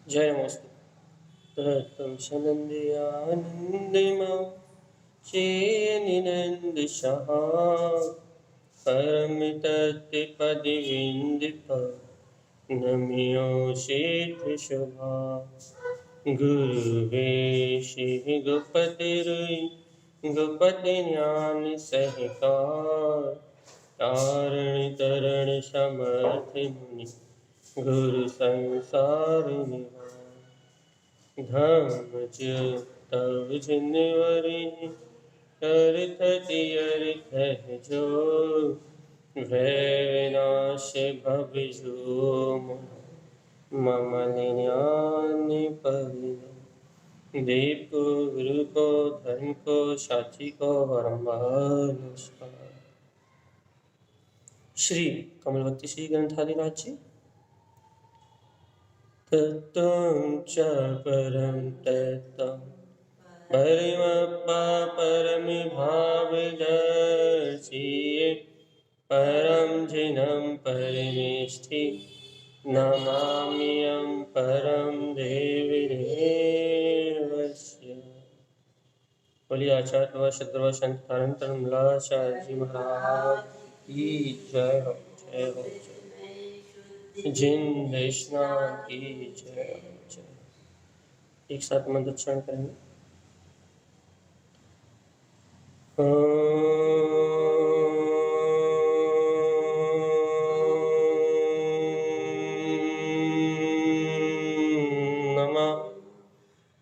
जय नमस्ते। तत्त्वं सनन्द्यानन्दमं चेनिनन्दशः परमितत्पदिविन्दिप नम्योषेधशुभा गुरुवेशिः गुपतिरुयि गुपतिज्ञानसहितार तारण समर्थ मुनि गुरु संसार निवार धम्म तव जिनवरी अर्थ तीर्थ जो वैनाश भविजो मम ज्ञान परिणो देव को गुरु को धर्म को साथी को नमस्कार। श्री कमलवती श्री ग्रंथाधिराज जी। तत्त्वं च परं तत्त्वं परिमप्पा परमिभावदर्शिये परं जिनं परमेष्ठि नमाम्यहं परं देवदेवस्य। बोलिए आचार्य व शत्रु संत अनंतरम लाचार्य जी महाराज की जय हो, जय हो, जय। जिन वैष्णव की जय हो, जय। एक साथ मंत्र उच्चारण करेंगे। नमः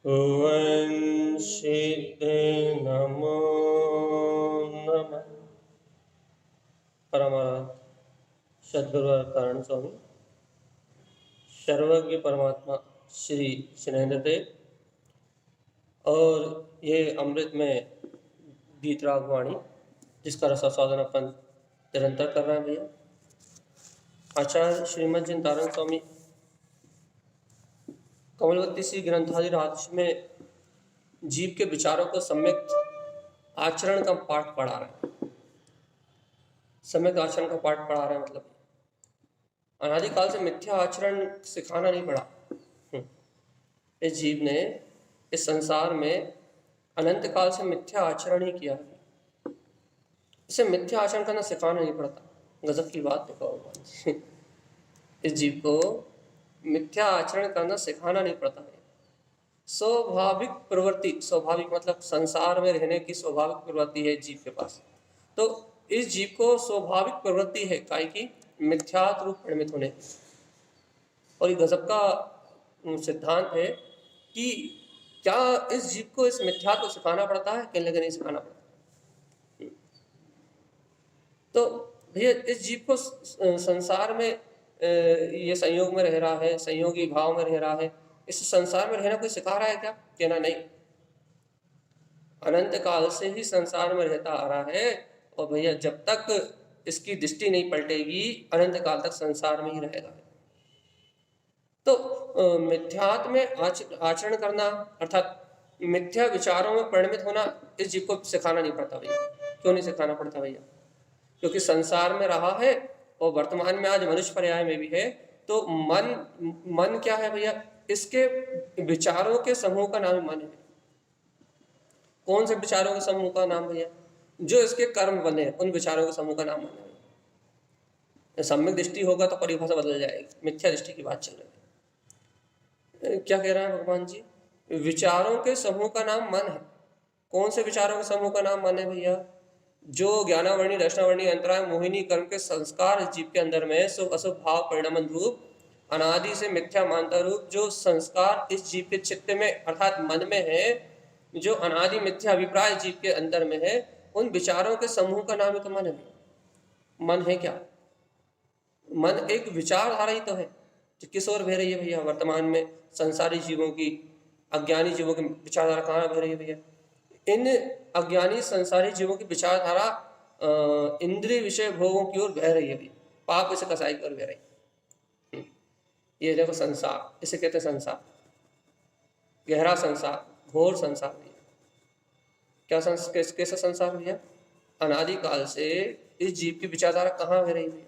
ओं सिद्धे नमो नमः। परमार्थ सद्गुरु कारण स्वामी सर्वज्ञ परमात्मा श्री सुरेंद्र देव और ये अमृत में गीतराग वाणी जिसका रसास्वादन अपन निरंतर कर रहे हैं भैया। आचार्य श्रीमद जिनतारण स्वामी कमलवती श्री ग्रंथाधिराज में जीव के विचारों को सम्यक आचरण का पाठ पढ़ा रहे हैं। सम्यक आचरण का पाठ पढ़ा रहे हैं मतलब अनादिकाल से मिथ्या आचरण सिखाना नहीं पड़ा। इस जीव ने इस संसार में अनंत काल से मिथ्या आचरण ही किया है। इसे मिथ्या आचरण करना सिखाना नहीं पड़ता। गजब की बात देखो भगवान। इस जीव को मिथ्या आचरण करना सिखाना नहीं पड़ता है। स्वाभाविक प्रवृत्ति, स्वाभाविक मतलब संसार में रहने की स्वाभाविक प्रवृत्ति है जीव के पास। तो इस जीव को स्वाभाविक प्रवृत्ति है काहे की मिथ्यात्व रूप परिणमित होने। और ये गजब का सिद्धांत है कि क्या इस जीव को इस मिथ्यात्व को सिखाना पड़ता है कि नहीं सिखाना पड़ता। तो भैया इस जीव को संसार में ये संयोग में रह रहा है, संयोगी भाव में रह रहा है। इस संसार में रहना कोई सिखा रहा है क्या? कहना नहीं। अनंत काल से ही संसार में रहता आ रहा है और भैया जब तक इसकी दृष्टि नहीं पलटेगी अनंत काल तक संसार में ही रहेगा। तो मिथ्यात्व में आचरण करना अर्थात मिथ्या विचारों में परिणमित होना इस जीव को सिखाना नहीं पड़ता भैया। क्यों नहीं सिखाना पड़ता भैया? क्योंकि संसार में रहा है और वर्तमान में आज मनुष्य पर्याय में भी है। तो मन क्या है भैया? इसके विचारों के समूह का नाम मन है। कौन से विचारों के समूह का नाम भैया? जो इसके कर्म बने उन विचारों के समूह का नाम मन है। सम्यक दृष्टि होगा तो परिभाषा बदल जाएगी। मिथ्या दृष्टि की बात चल रही है। क्या कह रहे हैं भगवान जी? विचारों के समूह का नाम मन है। कौन से विचारों के समूह का नाम मन है भैया? जो ज्ञानावर्णी दर्शनावर्णी अंतराय मोहिनी कर्म के संस्कार जीव के अंदर में शुभ अशुभ भाव परिणामन रूप अनादि से मिथ्या मानता रूप जो संस्कार इस जीव के चित्त में अर्थात मन में है, जो अनादि मिथ्या अभिप्राय जीव के अंदर में है, उन विचारों के समूह का नाम ही तो मन है। मन है क्या? मन एक विचारधारा ही तो है जो किस ओर बह रही है भैया? वर्तमान में संसारी जीवों की, अज्ञानी जीवों की विचारधारा कहाँ बह रही है भैया? इन अज्ञानी संसारी जीवों की विचारधारा इंद्रिय विषय भोगों की ओर बह रही है भैया। पाप इसे कसाई की ओर बह रही है। ये देखो संसार, इसे कहते हैं संसार, गहरा संसार, घोर संसार भैया। क्या कैसा संसार भैया? अनादिकाल से इस जीव की विचारधारा कहाँ बह रही है?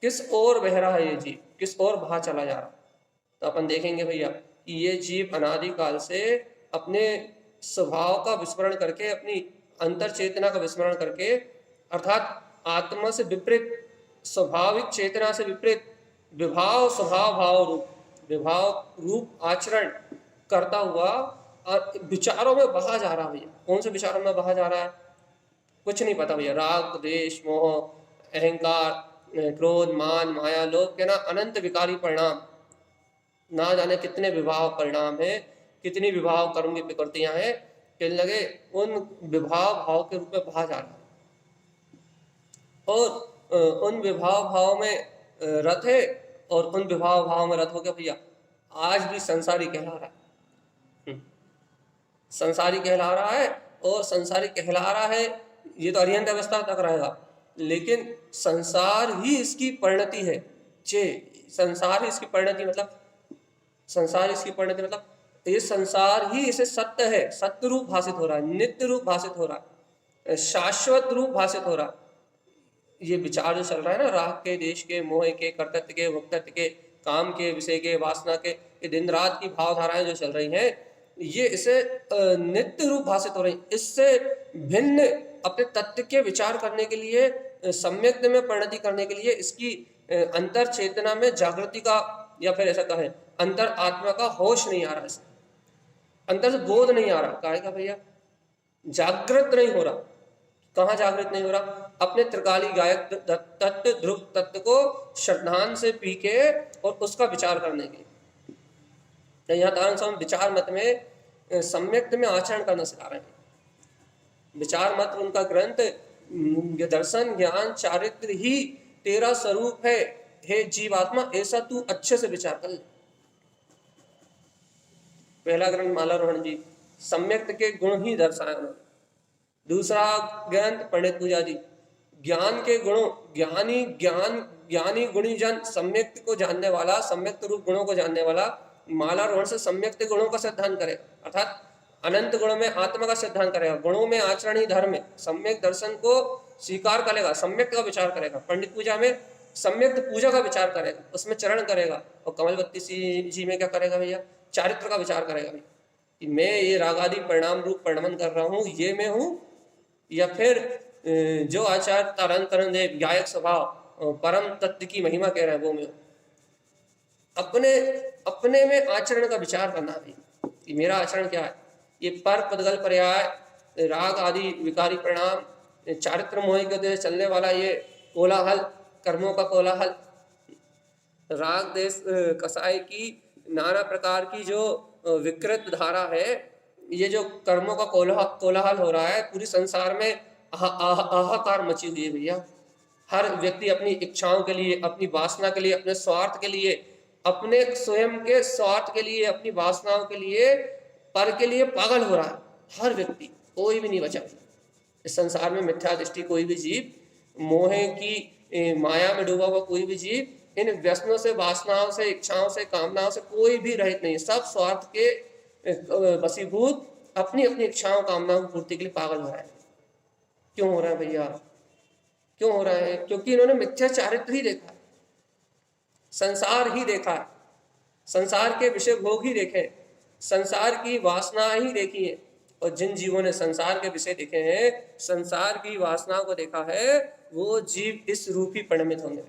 किस ओर बह रहा है ये जीव? किस ओर बहा चला जा रहा? तो अपन देखेंगे भैया कि ये जीव अनादिकाल से अपने स्वभाव का विस्मरण करके, अपनी अंतर चेतना का विस्मरण करके, अर्थात आत्मा से विपरीत, स्वाभाविक चेतना से विपरीत विभाव स्वभाव भाव रूप, विभाव रूप आचरण करता हुआ विचारों में बहा जा रहा है भैया। कौन से विचारों में बहा जा रहा है? कुछ नहीं पता भैया। राग द्वेष मोह अहंकार क्रोध मान माया लोभ के ना अनंत विकारी परिणाम, ना जाने कितने विभाव परिणाम है, कितनी विभाव कर्म की प्रकृतियां हैं, कहने लगे उन विभाव भाव के रूप में बहा जा रहा है। और उन विभाव भाव में रत है, और उन विभाव भाव में रत हो गया भैया आज भी संसारी कहला रहा है। संसारी कहला रहा है, और संसारी कहला रहा है ये तो अरिहंत अवस्था तक रहेगा, लेकिन संसार ही इसकी परिणति है। संसार ही इसकी परिणति मतलब, संसार इसकी परिणति मतलब ये संसार ही इसे सत्य है, सत्य रूप भाषित हो रहा है, नित्य रूप भाषित हो रहा है, शाश्वत रूप भाषित हो रहा है। ये विचार जो चल रहा है ना, राग के, देश के, मोह के, कर्तव्य के, भोक्तव्य के, काम के, विषय के, वासना के, ये दिन रात की भावधाराएं जो चल रही हैं, ये इसे नित्य रूप भाषित हो रही। इससे भिन्न अपने तत्व के विचार करने के लिए, सम्यक में परिणति करने के लिए, इसकी अंतर चेतना में जागृति का, या फिर ऐसा कहें अंतर आत्मा का होश नहीं आ रहा, इसे अंतर से बोध नहीं आ रहा। काहे का भैया? जागृत नहीं हो रहा। कहाँ जागृत नहीं हो रहा? अपने त्रिकाली गायक तत्व ध्रुव तत्व को श्रद्धान से पी के और उसका विचार करने के। यहाँ तारण विचार मत में सम्यक में आचरण करना सिखा रहे हैं। विचार मत उनका ग्रंथ दर्शन ज्ञान चारित्र ही तेरा स्वरूप है, हे जीवात्मा, ऐसा तू अच्छे से विचार कर ले। पहला ग्रंथ मालारोहण जी सम्यक्त के गुण ही दर्शाए उन्होंने। दूसरा ग्रंथ पंडित पूजा जी ज्ञान के गुणों, ज्ञानी गुणी जन, सम्यक्त को जानने वाला, सम्यक्त रूप गुणों को जानने वाला मालारोहण से सम्यक्त गुणों का सिद्धांत करे, अर्थात अनंत गुणों में आत्मा का सिद्धांत करेगा। गुणों में आचरण ही धर्म है। सम्यक दर्शन को स्वीकार करेगा, सम्यक का विचार करेगा। पंडित पूजा में सम्यक पूजा का विचार करेगा, उसमें चरण करेगा। और कमलवती जी में क्या करेगा भैया? चारित्र का विचार करेगा भैया कि मैं ये रागादि परिणाम रूप परिणमन कर रहा हूँ, ये मैं हूँ, या फिर जो आचार्य तारण तरण देव गायक स्वभाव परम तत्व की महिमा कह रहे हैं वो मैं अपने अपने में आचरण का विचार करना भी कि मेरा आचरण क्या है। ये पर पदगल पर्याय राग आदि विकारी परिणाम चारित्र मोह के चलने वाला ये कोलाहल, कर्मों का कोलाहल, राग देश कसाई की नाना प्रकार की जो विकृत धारा है, ये जो कर्मों का कोलाहल हो रहा है, पूरी संसार में हाहाकार मची हुई है भैया। हर व्यक्ति अपनी इच्छाओं के लिए, अपनी वासना के लिए, अपने स्वार्थ के लिए, अपने स्वयं के स्वार्थ के लिए, अपनी वासनाओं के लिए, पर के लिए पागल हो रहा है। हर व्यक्ति, कोई भी नहीं बचा इस संसार में। मिथ्या दृष्टि कोई भी जीव, मोह की माया में डूबा हुआ कोई भी जीव, इन व्यसनों से, वासनाओं से, इच्छाओं से, कामनाओं से कोई भी रहित नहीं। सब स्वार्थ के वशीभूत अपनी अपनी इच्छाओं कामनाओं की पूर्ति के लिए पागल हो रहा है। क्यों हो रहा है भैया? क्यों हो रहा है? क्योंकि इन्होंने मिथ्या चारित्र ही देखा है, संसार ही देखा है, संसार के विषय भोग ही देखे, संसार की वासना ही देखी है। और जिन जीवों ने संसार के विषय देखे हैं, संसार की वासनाओं को देखा है, वो जीव इस रूप ही परिणमित होंगे।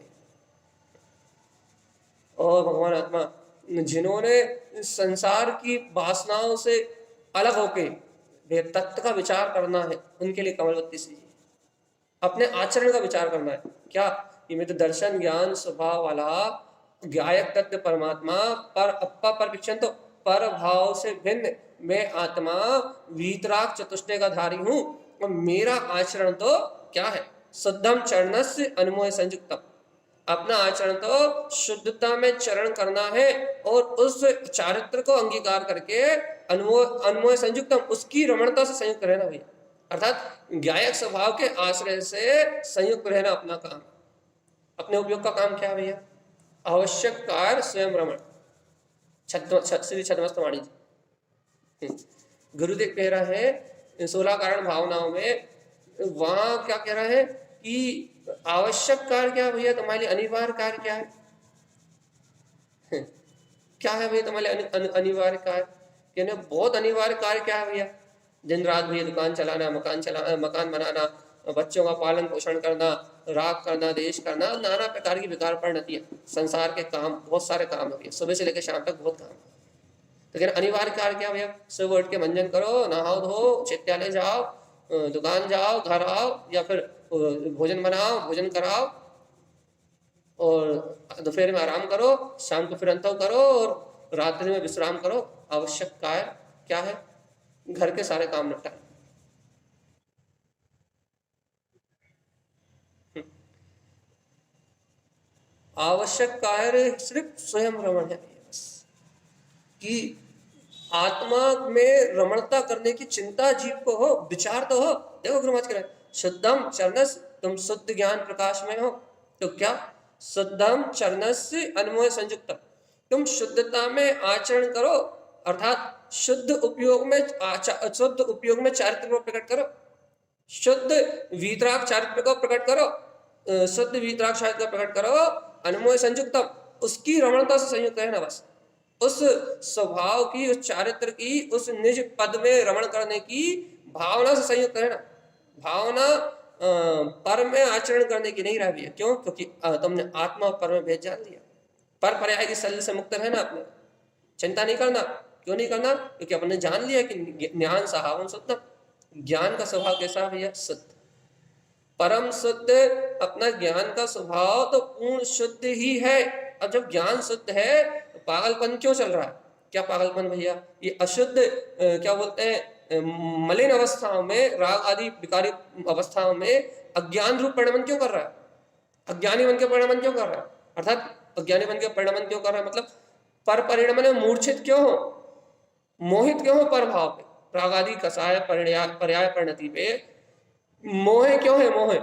और भगवान आत्मा जिन्होंने संसार की वासनाओं से अलग होके तत्व का विचार करना है, उनके लिए कमलवती से अपने आचरण का विचार करना है। क्या? ये मैं तो दर्शन ज्ञान स्वभाव वाला गायक तत्व परमात्मा पर अप्पा पर विक्षण, तो पर भाव से भिन्न मैं आत्मा वीतराग चतुष्टय का धारी हूँ, और मेरा आचरण तो क्या है? शुद्धम चरणस्य अनुमोय संयुक्तम। अपना आचरण तो शुद्धता में चरण करना है, और उस चारित्र को अंगीकार करके अनुमोय संयुक्तम, उसकी रमणता से संयुक्त रहना भैया। अर्थात गायक स्वभाव के आश्रय से संयुक्त रहना अपना काम। अपने उपयोग का काम क्या भैया? आवश्यक कार्य स्वयं रमण। श्री छद्मस्तवाणी जी गुरुदेव कह रहा है 16 कारण भावनाओं में, वहां क्या कह रहा है कि आवश्यक कार्य क्या भैया? तुम्हारे लिए अनिवार्य कार्य क्या है? क्या है भैया तुम्हारे अनिवार्य कार्य? कहने बहुत अनिवार्य कार्य क्या है भैया? दिन रात भैया दुकान चलाना, मकान बनाना, बच्चों का पालन पोषण करना, राग करना, देश करना, नाना प्रकार की विकार परिणति है। संसार के काम, बहुत सारे काम है भैया, सुबह से लेकर शाम तक बहुत काम है। तो कहना अनिवार्य कार्य क्या भैया? सुबह उठ के मंजन करो, नहाओ धो, चित्तालय जाओ, दुकान जाओ, घर आओ, या फिर भोजन बनाओ, भोजन कराओ, और दोपहर में आराम करो, शाम को फिर अंतव करो, और रात्रि में विश्राम करो। आवश्यक कार्य क्या है? घर के सारे काम निपटाए। आवश्यक कार्य सिर्फ स्वयं रमण है बस, कि आत्मा में रमणता करने की चिंता जीव को हो, विचार तो हो। देखो गुरु महाराज कह रहे शुद्धम चरणस, तुम शुद्ध ज्ञान प्रकाश में हो, तो क्या शुद्धम चरणस अनमोय संयुक्त, तुम शुद्धता में आचरण करो, अर्थात शुद्ध उपयोग में चारित्र को प्रकट करो, शुद्ध वीतराग चारित्र को प्रकट करो, शुद्ध वीतराग चारित्र को प्रकट करो, अनमोय संयुक्तम, उसकी रमणता से संयुक्त है ना बस, उस स्वभाव की, उस चारित्र की, उस निज पद में रमण करने की भावना से संयुक्त है ना। भावना पर में आचरण करने की नहीं रह भी है। क्यों? क्योंकि तुमने आत्मा और पर में भेद जान लिया, पर पर्याय की शल्य से मुक्त है ना, अपने चिंता नहीं करना। क्यों नहीं करना? क्योंकि अपने जान लिया कि ज्ञान सहावन शुद्ध। ज्ञान का स्वभाव कैसा है भैया? शुद्ध, परम शुद्ध। अपना ज्ञान का स्वभाव तो पूर्ण शुद्ध ही है। अब जब ज्ञान शुद्ध है तो पागलपन क्यों चल रहा है? क्या पागलपन भैया? ये अशुद्ध क्या बोलते हैं, मलिन अवस्थाओं में, राग आदि विकारी अवस्थाओं में अज्ञान रूप परिणमन क्यों कर रहा है? अज्ञानी बन के परिणमन क्यों कर रहा है? अर्थात अज्ञानी बन के परिणमन क्यों कर रहा है? मतलब पर परिणमन में मूर्छित क्यों हो, मोहित क्यों हो पर भाव पे, राग आदि कसाय पर्याय परिणति पे मोह क्यों है? मोह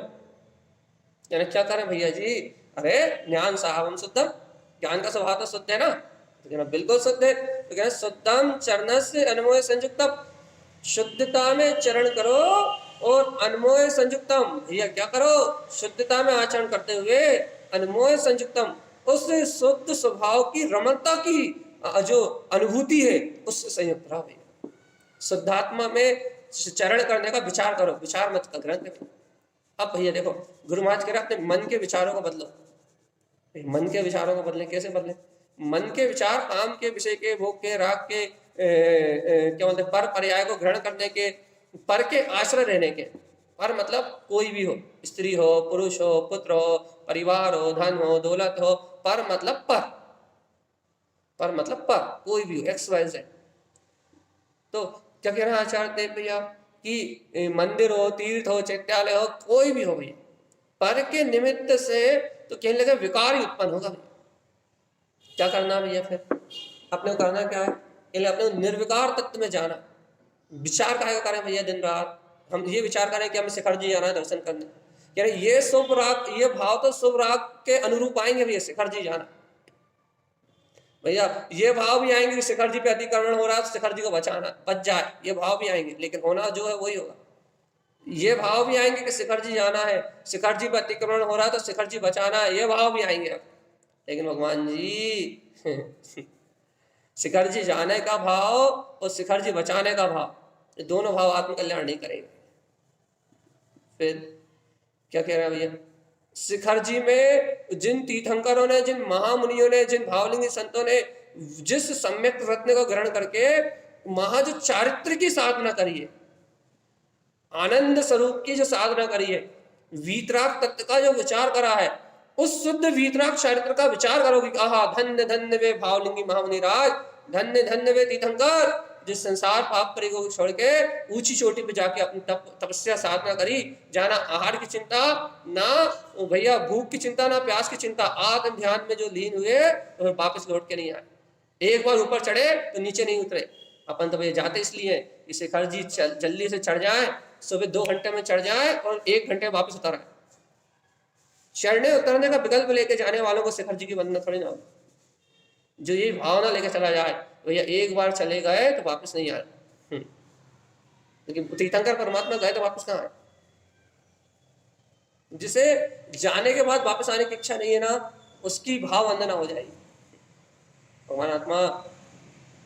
यानी क्या करें भैया जी? अरे ज्ञान साहब शुद्धम, ज्ञान का स्वभाव तो शुद्ध है ना, तो कहना बिल्कुल शुद्ध है। तो कहना शुद्धम चरण से अनमोय संयुक्तम, शुद्धता में चरण करो और अनमोय संयुक्तम, भैया क्या करो? शुद्धता में आचरण करते हुए अनमोय संयुक्तम, उस शुद्ध स्वभाव की रमणता की जो अनुभूति है उससे संयुक्त रहो भैया। शुद्धात्मा में चरण करने का विचार करो, विचार मत का ग्रंथ है। अब भैया देखो गुरु महाराज कह रहे अपने मन के विचारों को बदलो। मन के विचारों को बदले, कैसे बदले? मन के विचार काम के, विषय के, भोग के, राग के, क्या बोलते, पर पर्याय को ग्रहण करने के, पर के आश्रय रहने के। पर मतलब कोई भी हो, स्त्री हो, पुरुष हो, पुत्र हो, परिवार हो, धन हो, दौलत हो, पर मतलब पर मतलब पर कोई भी हो, एक्स वाई जेड। तो क्या कह रहे हैं आचार्य देव भैया कि मंदिर हो, तीर्थ हो, चैत्यालय हो, कोई भी हो भैया, पर के निमित्त से तो कहने लगे विकार ही उत्पन्न होगा भैया। क्या करना भैया? फिर अपने को करना क्या है? अपने निर्विकार तत्व में जाना। विचार काहे करें भैया दिन रात? हम ये विचार करें कि हमें शिखर जी जाना है दर्शन करने, यानी ये शुभ राग, ये भाव तो शुभ राग के अनुरूप आएंगे भैया, शिखर जी जाना भैया। ये भाव भी आएंगे कि शिखर जी पे अतिक्रमण हो रहा है, शिखर जी को बचाना, बच जाए, ये भाव भी आएंगे, लेकिन होना जो है वही होगा। ये भाव भी आएंगे कि शिखर जी जाना है, शिखर जी पे अतिक्रमण हो रहा है तो शिखर जी बचाना है, ये भाव भी आएंगे। लेकिन भगवान जी शिखर जी जाने का भाव और शिखर जी बचाने का भाव, ये दोनों भाव आत्मकल्याण नहीं करेंगे। फिर क्या कह रहे हैं भैया? शिखर जी में जिन तीर्थंकरों ने, जिन महामुनियों ने, जिन भावलिंगी संतों ने जिस सम्यक रत्न को ग्रहण करके महा जो चारित्र की साधना करी है, आनंद स्वरूप की जो साधना करी है, वीतराग तत्व का जो विचार करा है, उस शुद्ध वीतराग चारित्र का विचार करोगे कि आहा धन्य धन्य वे भावलिंगी महामुनि राज, धन्य धन्य वे तीर्थंकर, जिस संसार पाप परी को छोड़ के ऊंची चोटी पे जाके अपनी तपस्या साधना करी, जाना आहार की चिंता ना भैया, भूख की चिंता ना प्यास की चिंता, आत्म ध्यान में जो लीन हुए तो वापस लौट के नहीं आए। एक बार ऊपर चढ़े तो नीचे नहीं उतरे। अपन तो भैया जाते इसलिए कि शिखर जी जल्दी से चढ़ जाए, सुबह 2 घंटे में चढ़ जाए और 1 घंटे वापस उतर आए। चढ़ने उतरने का विकल्प लेके जाने वालों को शिखर जी की वंदना थोड़ी ना हो। जो ये भावना लेके चला जाए भैया, एक बार चले गए तो वापस नहीं आए। लेकिन तीर्थंकर परमात्मा गए तो वापस कहाँ आए? जिसे जाने के बाद वापस आने की इच्छा नहीं है ना, उसकी भाव वंदना हो जाएगी। भगवान आत्मा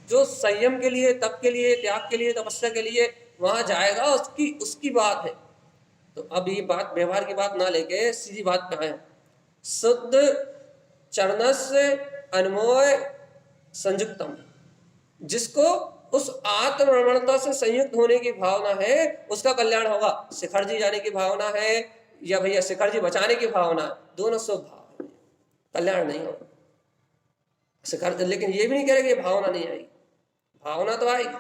जो संयम के लिए, तप के लिए, त्याग के लिए, तपस्या के लिए वहां जाएगा, उसकी उसकी बात है। तो अब ये बात व्यवहार की बात ना लेके सीधी बात पे आए। शुद्ध चरणस्य अनमोय संयुक्तम, जिसको उस आत्मरमणता से संयुक्त होने की भावना है उसका कल्याण होगा। शिखर जी जाने की भावना है या भैया शिखर जी बचाने की भावना, दोनों शुभ भाव है, कल्याण नहीं होगा शिखर। लेकिन ये भी नहीं कह रहे कि भावना नहीं आएगी, भावना तो आएगी,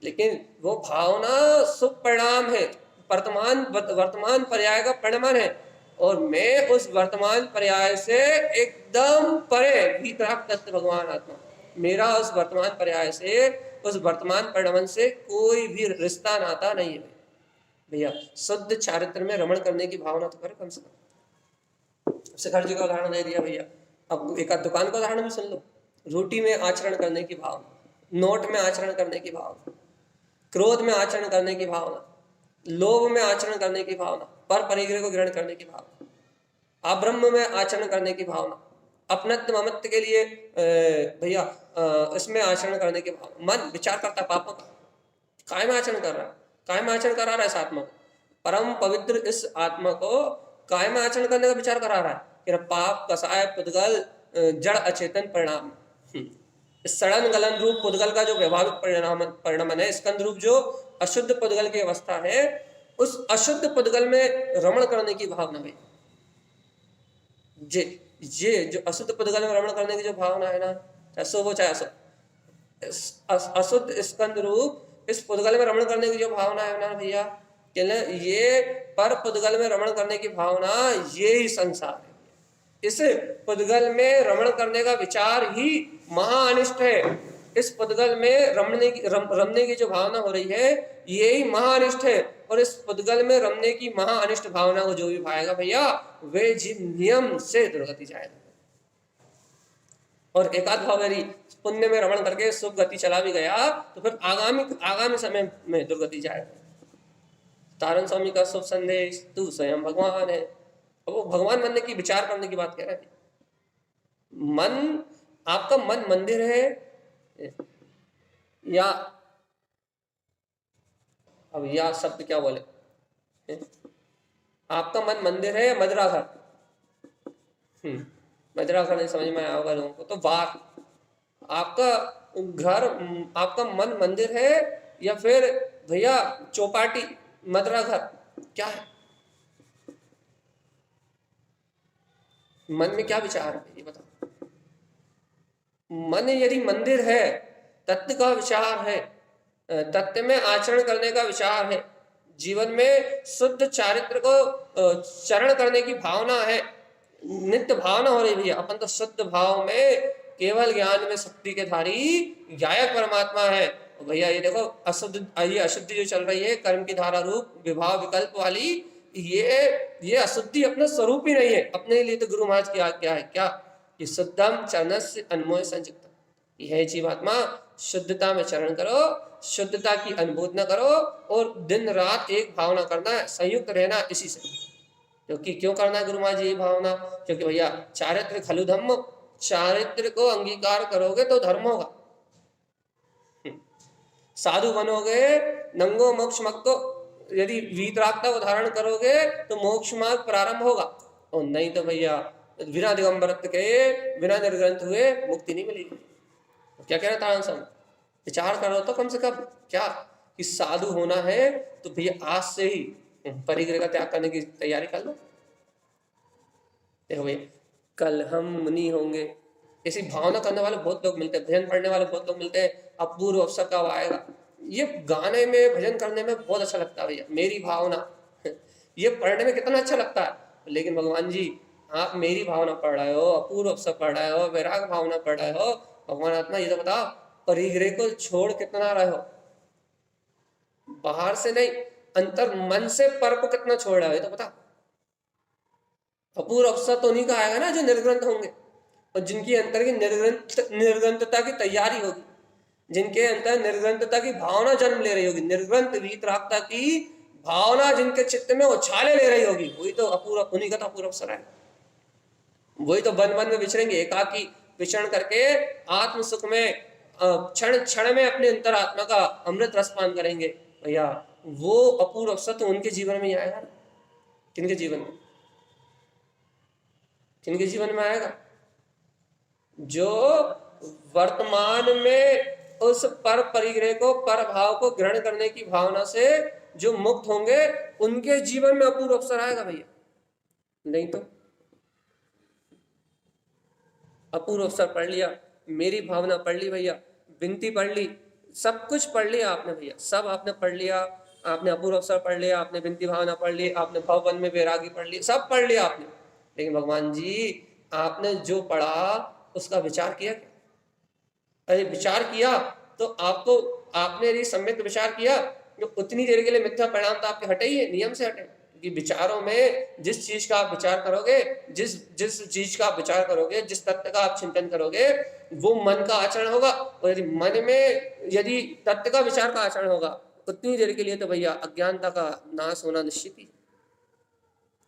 लेकिन वो भावना शुभ परिणाम है, वर्तमान पर्याय का परिणाम है। और मैं उस वर्तमान पर्याय से एकदम परे भीतराग तत्व भगवान आत्मा, मेरा उस वर्तमान पर्याय से, उस वर्तमान परिणाम से कोई भी रिश्ता नाता नहीं है भैया। शुद्ध चारित्र में रमण करने की भावना तो करे कम से कम। शिखर जी का उदाहरण दे दिया भैया, अब एक दुकान का उदाहरण भी सुन लो। रोटी में आचरण करने की भावना, नोट में आचरण करने की भावना, क्रोध में आचरण करने की भावना, लोभ में आचरण करने की भावना, पर परिग्रह को ग्रहण करने की भावना, अब्रह्म में आचरण करने की भावना, अपनत्व ममत्व के लिए भैया इसमें आचरण करने के भावना। मन विचार करता पापों का, काय में आचरण कर रहा है, काय में आचरण करा रहा है इस आत्मा को, परम पवित्र इस आत्मा को काय में आचरण करने का विचार करा रहा है कि पाप कसाय पुद्गल जड़ अचेतन परिणाम। सड़न गलन रूप पुद्गल का जो व्यवहारिक परिणाम है, स्कंद रूप जो अशुद्ध पुद्गल की अवस्था है, उस अशुद्ध पुद्गल में रमण करने की भावना है। ये जो अशुद्ध पुद्गल में रमण करने की जो भावना है ना, चाहे शुभ हो चाहे अशुभ, अशुद्ध स्कंद रूप इस पुद्गल में रमण करने की जो भावना है ना भैया, ये पर पुद्गल में रमण करने की भावना, ये ही संसार है। इस पुद्गल में रमण करने का विचार ही महाअनिष्ट है। इस पुद्गल में रमने की जो भावना हो रही है, यही महाअनिष्ट है। और इस पुद्गल में रमने की महाअनिष्ट भावना को जो भी भाएगा भैया, वे जीव नियम से दुर्गति जाएगा। और एकाध भाव यदि पुण्य में रमण करके शुभ गति चला भी गया तो फिर आगामी समय में दुर्गति जाएगा। तारण स्वामी का शुभ संदेश, तू स्वयं भगवान है। वो भगवान बनने की विचार करने की बात कह रहे हैं। मन, आपका मन मंदिर है या अब या शब्द क्या बोले, आपका मन मंदिर है या मजरा घर? मजरा घर नहीं समझ में आया होगा लोगों को, तो बार आपका घर, आपका मन मंदिर है या फिर भैया चौपाटी मदरा घर, क्या है? मन में क्या विचार है ये बताओ। मन यदि मंदिर है, तत्व का विचार है, तत्व में आचरण करने का विचार है, जीवन में शुद्ध चारित्र को चरण करने की भावना है, नित्य भावना हो रही भैया। अपन तो शुद्ध भाव में केवल ज्ञान में शक्ति के धारी गायक परमात्मा है। भैया ये देखो अशुद्ध, ये अशुद्धि जो चल रही है कर्म की धारा रूप विभाव विकल्प वाली, ये अशुद्धि अपना स्वरूप ही नहीं है। अपने लिए तो गुरु महाराज की आज्ञा है क्या कि शुद्धम चरणस्य अनमोय संयुक्तम, यह जीवात्मा शुद्धता में चरण करो, शुद्धता की अनुभूति न करो और दिन रात एक भावना करना है, संयुक्त रहना इसी से। क्योंकि क्यों करना है गुरु महाराज ये भावना? क्योंकि भैया चारित्र खलु धम्म, चारित्र को अंगीकार करोगे तो धर्म होगा। साधु बनोगे, नंगो मोक्ष मक्को, यदि वीतरागता को धारण करोगे तो मोक्ष मार्ग प्रारंभ होगा। और नहीं तो भैया बिना दिगंबरत्व के, बिना निर्ग्रंथ हुए मुक्ति नहीं मिलेगी। क्या कह रहे हैं? विचार करो तो कम से कम क्या कि साधु होना है तो भैया आज से ही परिग्रह का त्याग करने की तैयारी कर लो। देखो भैया कल हम मुनि होंगे, ऐसी भावना करने वाले बहुत लोग मिलते हैं, भजन पढ़ने वाले बहुत लोग मिलते हैं। अपूर्व अवसर कब आएगा? ये गाने में भजन करने में बहुत अच्छा लगता है भैया, मेरी भावना ये पढ़ने में कितना अच्छा लगता है। लेकिन भगवान जी आप मेरी भावना पढ़ रहे हो, अपूर्व अवसर पढ़ रहे हो, वैराग भावना पढ़ रहे हो, भगवान आत्मा ये तो बताओ परिग्रह को छोड़ कितना रहे हो? बाहर से नहीं, अंतर मन से पर को कितना छोड़ रहे हो ये तो बता। अपूर्व अवसर तो उन्हीं का आएगा ना जो निर्ग्रंथ होंगे, और जिनकी अंतर की निर्ग्रंथता की तैयारी होगी, जिनके अंतर निर्ग्रंथता की भावना जन्म ले रही होगी, निर्ग्रंथ वीतरागता की भावना जिनके चित्त में उछाले ले रही होगी, वही तो अपूर्व, उन्हीं का तो अपूर्व अवसर है। वही तो वन वन में विचरेंगे, एकाकी विचरण करके आत्म सुख में क्षण क्षण में अपने अंतरात्मा का अमृत रसपान करेंगे भैया, वो अपूर्व अवसर तो उनके जीवन में ही आएगा ना। किनके जीवन में? किनके जीवन में आएगा? जो वर्तमान में उस पर परिग्रह को, पर भाव को ग्रहण करने की भावना से जो मुक्त होंगे, उनके जीवन में अपूर्व अवसर आएगा भैया। नहीं तो अपूर्व अवसर पढ़ लिया, मेरी भावना पढ़ ली भैया, विनती पढ़ ली, सब कुछ पढ़ लिया आपने भैया, सब आपने पढ़ लिया। आपने अपूर्व अवसर पढ़ लिया, आपने विनती भावना पढ़ ली, आपने भवबंध में वैरागी पढ़ ली, सब पढ़ लिया आपने। लेकिन भगवान जी, आपने जो पढ़ा उसका विचार किया क्या? अरे विचार किया तो आपको, आपने यदि सम्यक विचार किया तो उतनी देर के लिए मिथ्या परिणाम तो आपके हटे ही है, नियम से हटे। कि विचारों में जिस चीज का आप विचार करोगे, जिस जिस चीज का आप विचार करोगे, जिस तत्व का आप चिंतन करोगे, वो मन का आचरण होगा। और यदि मन में यदि तत्व का विचार का आचरण होगा उतनी देर के लिए तो भैया अज्ञानता का नाश होना निश्चित ही।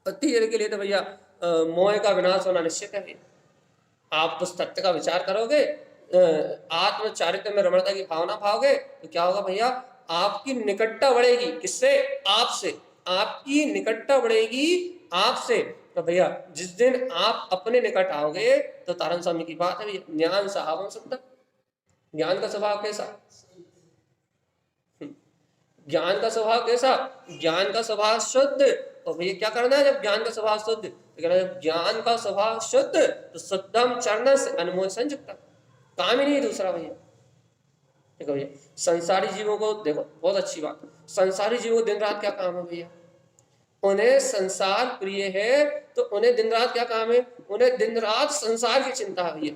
उतनी देर के लिए तो भैया मोह का विनाश होना निश्चित है भैया। आप उस तत्व का विचार करोगे, आत्म चारित्र में रमणता की भावना पाओगे, तो क्या होगा भैया? आपकी निकटता बढ़ेगी। किससे? आपसे। आपकी निकटता बढ़ेगी आपसे। तो भैया जिस दिन आप अपने निकट आओगे तो तारण स्वामी की बात है भैया, ज्ञान साहब सकता। ज्ञान का स्वभाव कैसा? ज्ञान का स्वभाव कैसा? ज्ञान का स्वभाव शुद्ध। तो भैया क्या करना है जब ज्ञान का स्वभाव शुद्ध? तो कहना है ज्ञान का स्वभाव शुद्ध तो शुद्धम चरण से अनमोल संयुक्त, काम ही नहीं दूसरा भैया। देखो भैया, संसारी जीवों को देखो, बहुत अच्छी बात, संसारी जीवों को दिन रात क्या काम है भैया? उन्हें संसार प्रिय है तो उन्हें दिन रात क्या काम है? उन्हें दिन रात संसार की चिंता है भैया।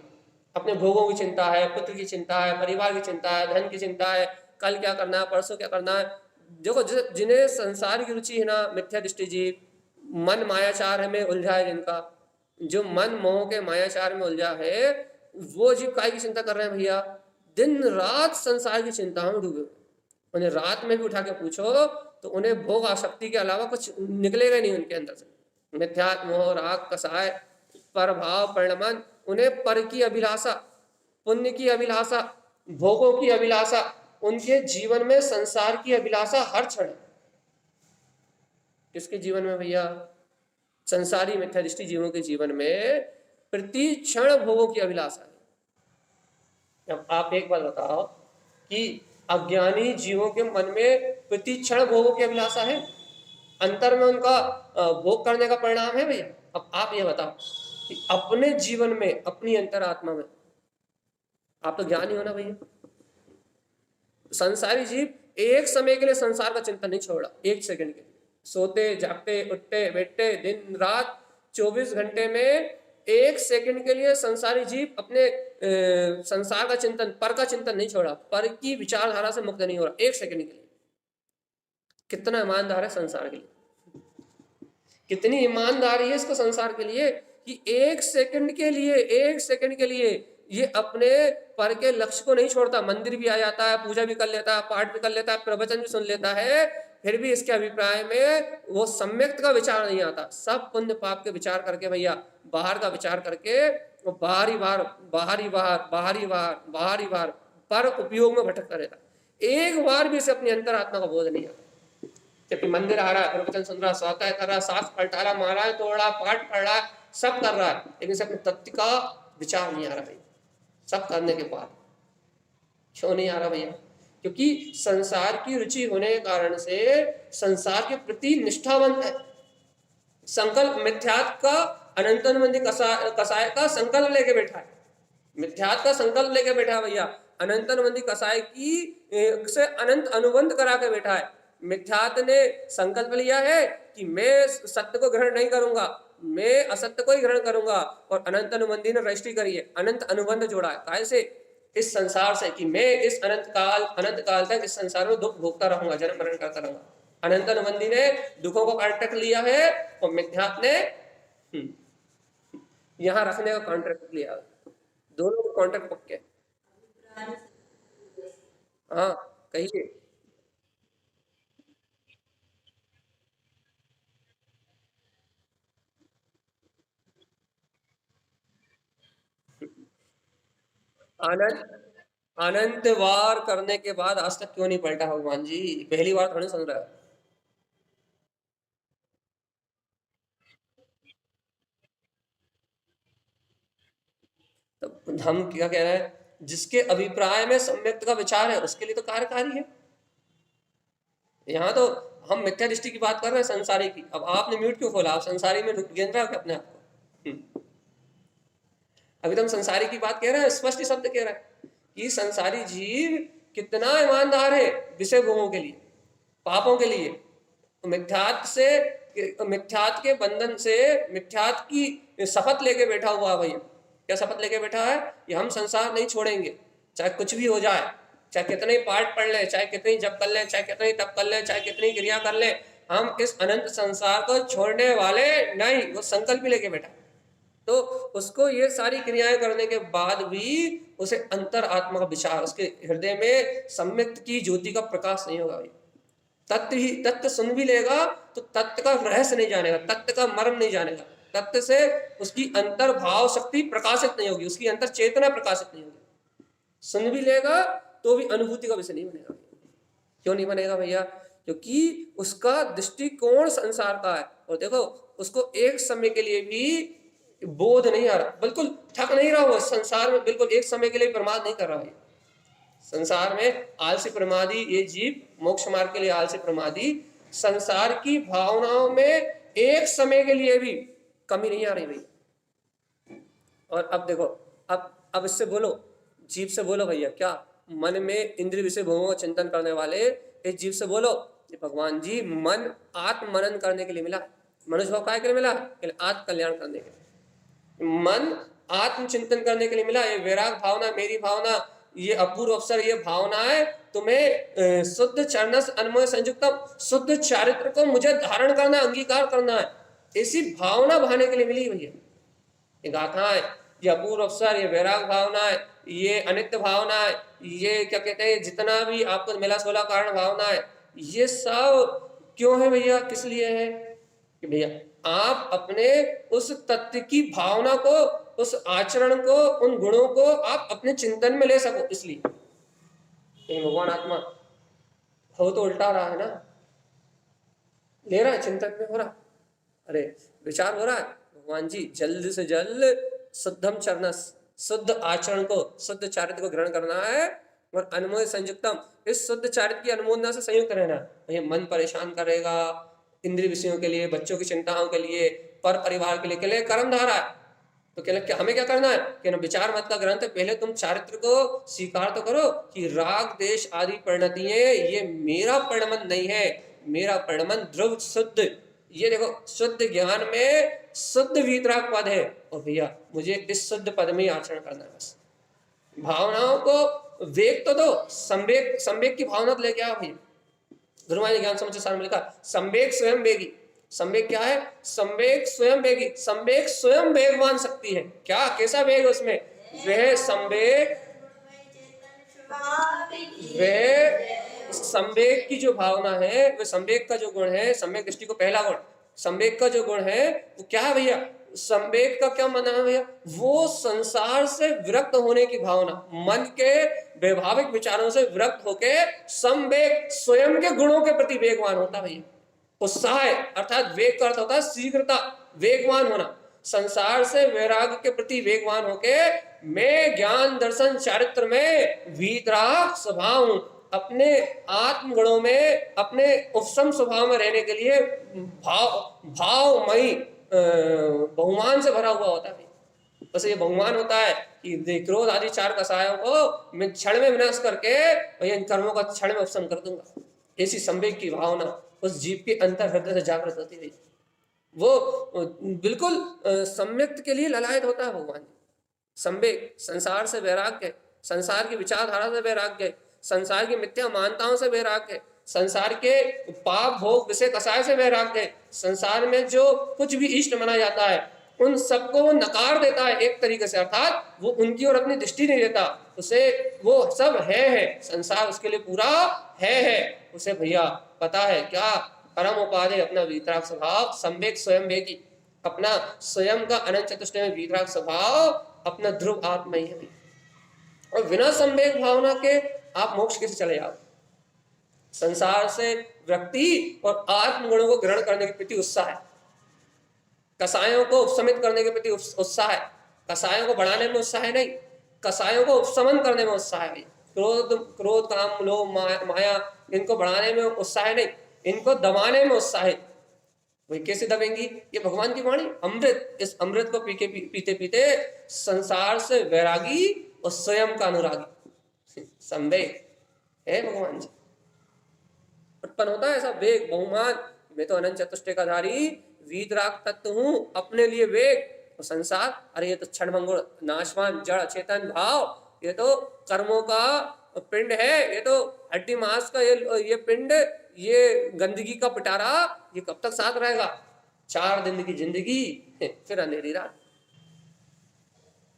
अपने भोगों की चिंता है, पुत्र की चिंता है, परिवार की चिंता है, धन की चिंता है, कल क्या करना है, परसों क्या करना है। देखो जिन्हें संसार की रुचि है ना, मिथ्या दृष्टि जीव, मन मायाचार में उलझा है जिनका, जो मन मोह के मायाचार में उलझा है, वो जीव काय की चिंता कर रहे हैं भैया? दिन रात संसार की चिंता में डूबे। उन्हें रात में भी उठा के पूछो तो उन्हें भोग आसक्ति के अलावा कुछ निकलेगा नहीं उनके अंदर से। मिथ्यात्व, मोह, राग, कसाय, परभाव, परिणमन, उन्हें पर की अभिलाषा, पुण्य की अभिलाषा, भोगों की अभिलाषा, उनके जीवन में संसार की अभिलाषा हर क्षण। किसके जीवन में भैया? संसारी मिथ्या दृष्टि जीवों के जीवन में प्रति क्षण भोगों की अभिलाषा है। अब आप एक बात बताओ कि अज्ञानी जीवों के मन में प्रति क्षण भोगों की अभिलाषा है? अंतर में उनका भोग करने का परिणाम है भैया? अब आप ये बताओ कि अपने जीवन में, अपनी अंतरात्मा में, आप तो ज्ञानी हो ना भैया। संसारी जीव एक समय के लिए संसार का चिंतन नहीं छोड़ा, एक सेकंड के लिए। सोते जागते उठते बैठते दिन रात 24 घंटे में एक सेकंड के लिए संसारी जीव अपने संसार का चिंतन, पर का चिंतन नहीं छोड़ा, पर की विचारधारा से मुक्त नहीं हो रहा एक सेकंड के लिए। कितना ईमानदार है संसार के लिए, कितनी ईमानदारी है इसको संसार के लिए कि एक सेकंड के लिए, एक सेकंड के लिए ये अपने पर के लक्ष्य को नहीं छोड़ता। मंदिर भी आ जाता है, पूजा भी कर लेता है, पाठ भी कर लेता है, प्रवचन भी सुन लेता है, फिर भी इसके अभिप्राय में वो सम्यक का विचार नहीं आता। सब पुण्य पाप के विचार करके भैया, बाहर का विचार करके वो बाहरी बार बाहरी बाहर बाहरी बाहर बाहरी बार पर उपयोग में भटकता रहता। एक बार भी इसे अपनी अंतरात्मा का बोध नहीं आता। जबकि मंदिर आ रहा है, प्रवचन सुन रहा, स्वाध्याय कर रहा, सांस पलटा रहा, महाराज तोड़ रहा, पाठ पढ़ रहा, सब कर रहा है, लेकिन इसे अपने तत्व का विचार नहीं आ रहा भैया। सब करने के बाद क्यों नहीं आ रहा भैया? क्योंकि संसार की रुचि होने के कारण से संसार के प्रति निष्ठावंत है। संकल्प मिथ्यात्व का, अनंतनुबंधी कसाय का संकल्प लेके बैठा है। मिथ्यात्व का संकल्प लेके बैठा है भैया, अनंतनुबंधी कसाय की से अनंत अनुबंध करा के बैठा है। मिथ्यात्व ने संकल्प लिया है कि मैं सत्य को ग्रहण नहीं करूंगा, मैं असत्य को ही ग्रहण करूंगा, और अनंत अनुबंधी ने रजिस्ट्री करी है, अनंत अनुबंध जोड़ा है। कैसे? इस संसार से कि मैं इस अनंत काल तक इस संसार में दुख भोगता रहूंगा, जन्म मरण करता रहूंगा। अनंत अनुबंधी ने दुखों को कॉन्ट्रैक्ट लिया है और मिथ्यात्व ने यहाँ रखने का कॉन्ट्रैक्ट लिया है। दोनों के कॉन्ट्रैक्ट पक्के। हाँ कहिए। अनंत अनंत बार करने के बाद आज तक क्यों नहीं पलटा भगवान जी? पहली बार थोड़ी सुन रहा है। तो हम क्या कह रहे हैं, जिसके अभिप्राय में सम्यक्त का विचार है उसके लिए तो कार्यकारी है। यहाँ तो हम मिथ्या दृष्टि की बात कर रहे हैं, संसारी की। अब आपने म्यूट क्यों खोला? आप संसारी में गिन रहे हो क्या अपने आप को? अभी तो हम संसारी की बात कह रहे हैं, स्पष्ट शब्द कह रहे हैं कि संसारी जीव कितना ईमानदार है विषय भोगों के लिए, पापों के लिए। मिथ्यात से, मिथ्यात के बंधन से, मिथ्यात की शपथ लेके बैठा हुआ है भैया। क्या शपथ लेके बैठा है? कि हम संसार नहीं छोड़ेंगे, चाहे कुछ भी हो जाए, चाहे कितने पाठ पढ़ लें, चाहे कितनी जप कर लें, चाहे कितनी तप कर लें, चाहे कितनी क्रिया कर लें, हम इस अनंत संसार को छोड़ने वाले नहीं। वो संकल्प ही लेके बैठा। तो उसको ये सारी क्रियाएं करने के बाद भी उसे अंतर आत्मा का विचार, उसके हृदय में सम्यक्त की ज्योति का प्रकाश नहीं होगा भाई। तत्व ही, तत्व सुन भी लेगा तो तत्व का रहस्य नहीं जानेगा, तत्व का मर्म नहीं जानेगा, तत्व से उसकी अंतर भाव शक्ति प्रकाशित नहीं होगी, उसकी अंतर चेतना प्रकाशित नहीं होगी। सुन भी लेगा तो भी अनुभूति का विषय नहीं बनेगा। क्यों नहीं बनेगा भैया? क्योंकि उसका दृष्टिकोण संसार का है। और देखो, उसको एक समय के लिए भी बोध नहीं आ रहा, बिल्कुल थक नहीं रहा वो संसार में, बिल्कुल एक समय के लिए प्रमाद नहीं कर रहा है। संसार में आलसी प्रमादी ये जीव, मोक्ष मार्ग के लिए आलसी प्रमादी, संसार की भावनाओं में एक समय के लिए भी कमी नहीं आ रही भाई। और अब देखो, अब इससे बोलो, जीव से बोलो भैया, क्या मन में इंद्रिय विषय भोगों का चिंतन करने वाले इस जीव से बोलो, भगवान जी मन आत्म मनन करने के लिए मिला, मनुष्य भाव काय के लिए मिला? आत्म कल्याण करने के लिए। मन आत्म चिंतन करने के लिए मिला। ये वैराग भावना, मेरी भावना, ये अपूर्व अवसर, ये भावनाएं तुम्हें शुद्ध चरणस अनमोय संयुक्तम, शुद्ध चारित्र को मुझे धारण करना, अंगीकार करना है, ऐसी भावना बहाने के लिए मिली भैया। ये गाथाएं, ये अपूर्व अवसर, ये वैराग भावना है, ये अनित्य भावना है, ये क्या कहते हैं, जितना भी आपको मिला 16 कारण भावना है, ये सब क्यों है भैया? किस लिए है? कि भैया आप अपने उस तत्व की भावना को, उस आचरण को, उन गुणों को आप अपने चिंतन में ले सको, इसलिए। भगवान आत्मा हो तो उल्टा रहा है ना, ले रहा है, चिंतन में हो रहा, अरे विचार हो रहा है, भगवान जी जल्द से जल्द शुद्धम चरणस, शुद्ध आचरण को, शुद्ध चारित्र को ग्रहण करना है, और अनमोय संयुक्तम, इस शुद्ध चारित्र की अनुमोदना से संयुक्त रहना। भैया मन परेशान करेगा, इंद्रिय विषयों के लिए, बच्चों की चिंताओं के लिए, पर परिवार के लिए कर्म धारा है। तो क्या हमें क्या करना है? कि विचार मत का ग्रंथ है, पहले तुम चारित्र को स्वीकार तो करो कि राग देश आदि परिणतियां ये मेरा परिणमन नहीं है, मेरा परिणमन ध्रुव शुद्ध, ये देखो शुद्ध ज्ञान में शुद्ध वीतराग पद है। और भैया मुझे इस शुद्ध पद में ही आचरण करना है। बस भावनाओं को वेग तो दो, संवेग, संवेग की भावना तो लेके आओ भैया। गुरुमाई ने ज्ञान समुच्चय सार में लिखा, संवेग स्वयं वेगी। संवेग क्या है? संवेग स्वयं वेगी, संवेग स्वयं वेगवान शक्ति है। क्या, कैसा वेग उसमें? वह संवेग, वह संवेग की जो भावना है, वह संवेग का जो गुण है, संवेग दृष्टि को पहला गुण, संवेग का जो गुण है वो क्या है भैया? संवेग का क्या माना है भैया? वो संसार से विरक्त होने की भावना, मन के वैभाविक विचारों से विरक्त होके संवेग, स्वयं के गुणों के प्रति वेगवान होता भैया। उत्साह अर्थात वेग का अर्थ होता है शीघ्रता, वेगवान होना। संसार से वैराग्य के प्रति वेगवान होके मैं ज्ञान दर्शन चारित्र में वीतराग स्वभाव हूं, अपने आत्म गुणों में, अपने उपसम स्वभाव में रहने के लिए भावमयी बहुमान से भरा हुआ होता है। बस ये बहुमान होता है कि क्रोध आदि चार कसायों को मैं क्षण में विनाश करके इन कर्मों का क्षण में उपशम कर दूंगा। ऐसी संवेग की भावना उस जीव के अंतर हृदय से जागृत होती है। वो बिल्कुल सम्यक्त के लिए ललायत होता है भगवान। संवेग, संसार से वैराग्य, संसार की विचारधारा से वैराग्य, संसार की मिथ्या मान्यताओं से वैराग्य, संसार के पाप भोग विषय कसाय से वैराग्य, संसार में जो कुछ भी इष्ट माना जाता है उन सबको वो नकार देता है एक तरीके से, अर्थात वो उनकी ओर अपनी दृष्टि नहीं देता, उसे वो सब है, संसार उसके लिए पूरा है। उसे भैया पता है क्या? परम उपाधि अपना वीतराग स्वभाव, संवेग स्वयं वेगी, अपना स्वयं का अनंत चतुष्टय में वीतराग स्वभाव, अपना ध्रुव आत्मा ही है। और बिना संवेग भावना के आप मोक्ष कैसे चले जाओ? संसार से व्यक्ति और आत्म गुणों को ग्रहण करने के प्रति उत्साह है, कसायों को उपशमित करने के प्रति उत्साह है, कसायों को बढ़ाने में उत्साह है नहीं, कसायों को उपशमन करने में उत्साह है। क्रोध क्रोध काम लोभ माया इनको बढ़ाने में उत्साह है नहीं, इनको दबाने में उत्साह है। वही कैसे दबेंगी? ये भगवान की वाणी अमृत, इस अमृत को पीते पीते संसार से वैरागी और स्वयं का अनुरागी संवेग है भगवान जी उत्पन्न होता है। ऐसा वेग बहुमान, मैं तो अनंत चतुष्टय का धारी वीतराग तत्व हूं, अपने लिए वेग और संसार, अरे ये तो क्षण भंगुर नाशवान जड़ चेतन भाव, ये तो कर्मों का पिंड है, ये तो हड्डी मांस का ये पिंड, ये गंदगी का पिटारा, ये कब तक साथ रहेगा? 4 दिन की जिंदगी फिर अंधेरी रात।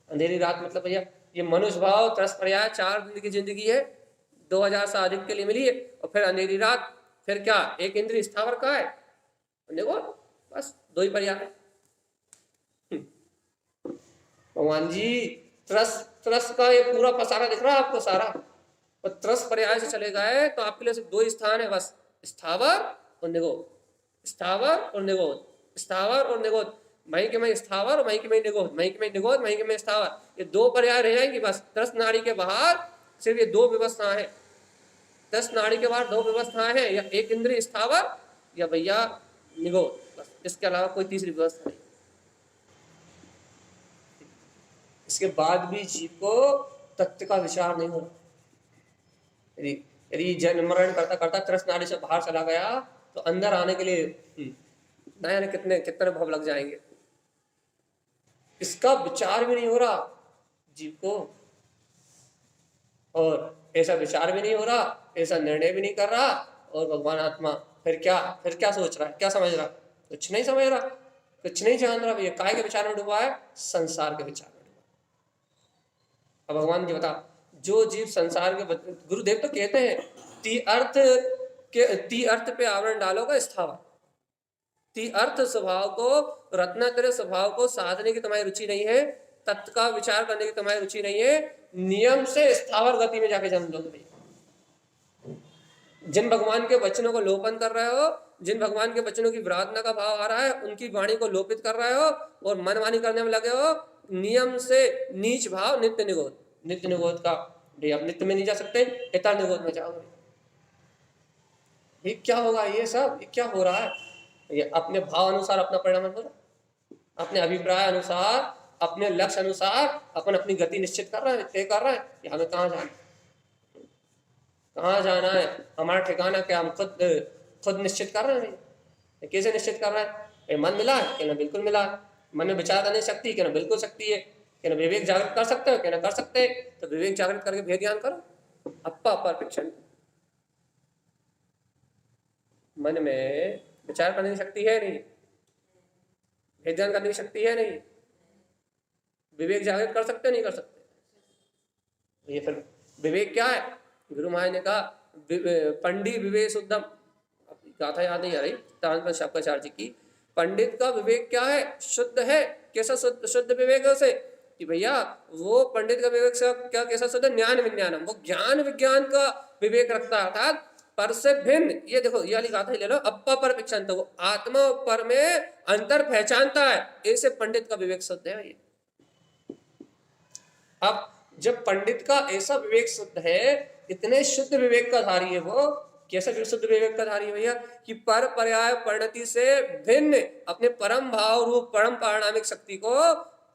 अंधेरी रात मतलब भैया ये मनुष्य भाव त्रस पर्याय 4 दिन की जिंदगी है, 2000 से अधिक के लिए मिली है, और फिर अंधेरी रात। फिर क्या एक इंद्रिय स्थावर का है? देखो बस 2 ही पर्याय है। भगवान जी त्रस का ये पूरा पसारा दिख रहा है आपको सारा, और त्रस पर्याय से चले गए तो आपके लिए सिर्फ 2 स्थान है बस, स्थावर और निगोद, स्थावर और निगोद, स्थावर और निगोद, मई के मई स्थावर और मई के मई निगोद, मई के मई निगोद, मई के मई स्थावर, ये 2 पर्याय रह जाएंगी बस। 10 नाड़ी के बाहर सिर्फ ये 2 व्यवस्थाएं हैं, 10 नाड़ी के बाहर 2 व्यवस्थाएं हैं, या एक इंद्रिय स्थावर या भैया निगोद, बस इसके अलावा कोई तीसरी व्यवस्था नहीं। इसके बाद भी जीव को तत्व का विचार नहीं हो रहा। यदि जन्म मरण करता करता त्रस नाड़ी से बाहर चला गया तो अंदर आने के लिए नया ने कितने भव लग जाएंगे। इसका विचार भी नहीं हो रहा जीव को, और ऐसा विचार भी नहीं हो रहा, ऐसा निर्णय भी नहीं कर रहा, और भगवान आत्मा फिर क्या सोच रहा है, क्या समझ रहा? कुछ नहीं समझ रहा, कुछ नहीं जान रहा। भैया काय के विचार में डूबा है? संसार के विचार में डूबा। अब भगवान जी बता, जो जीव संसार के, गुरुदेव तो कहते हैं ती अर्थ पे आवरण डालोगा स्थावर, ती अर्थ स्वभाव को, रत्नात्रय स्वभाव को साधने की तुम्हारी रुचि नहीं है, तत्व का विचार करने की तुम्हारी रुचि नहीं है, नियम से स्थावर गति में जाके जन्म लोगे। जिन भगवान के वचनों को लोपन कर रहे हो, जिन भगवान के वचनों की विराधना का भाव आ रहा है, उनकी वाणी को लोपित कर रहे हो और मनमानी करने में लगे हो, नियम से नीच भाव नित्य निगोद, नित्य निगोद का आप नित्य में नहीं जा सकते, इतर निगोद में जाओगे। ये क्या होगा? ये सब ये क्या हो रहा है? ये अपने भाव अनुसार अपना परिणाम हो रहा, अपने अभिप्राय अनुसार, अपने लक्ष्य अनुसार अपन अपनी गति निश्चित कर रहे हैं, तय कर रहे हैं कि हमें कहाँ जाना है, हमारा ठिकाना क्या, हम खुद निश्चित कर रहे हैं। कैसे निश्चित कर रहे हैं? मन मिला है कि ना बिल्कुल मिला है, मन में विचार करने शक्ति कि ना बिल्कुल शक्ति है, कि ना विवेक जागृत कर सकते हो कि ना कर सकते हैं, तो विवेक जागृत करके भेद ज्ञान करो। अप्पा परपेक्षण, मन में विचार करने की शक्ति है नहीं, भेद ज्ञान करने की शक्ति है नहीं, विवेक जागृत कर सकते नहीं कर सकते। ये फिर विवेक क्या है? गुरु महाराज ने कहा पंडित विवेक शुद्धम, गाथा याद नहीं आ रही, तानपुर शब्दाचार्य जी की, पंडित का विवेक क्या है? शुद्ध है। कैसा शुद्ध विवेक है उसे? कि भैया वो पंडित का विवेक से क्या कैसा शुद्ध? ज्ञान विज्ञानम, वो ज्ञान विज्ञान का विवेक रखता है, अर्थात पर से भिन्न। ये देखो ये वाली गाथा ले लो, अप्पा पर पेक्षण, तो वो आत्मा और पर में अंतर पहचानता है, ऐसे पंडित का विवेक शुद्ध है। ये अब जब पंडित का ऐसा विवेक शुद्ध है, इतने शुद्ध विवेक का धारी है वो, कैसा शुद्ध विवेक का धारी है भैया? कि पर पर्याय परिणति से भिन्न अपने परम भाव रूप परम पारणामिक शक्ति को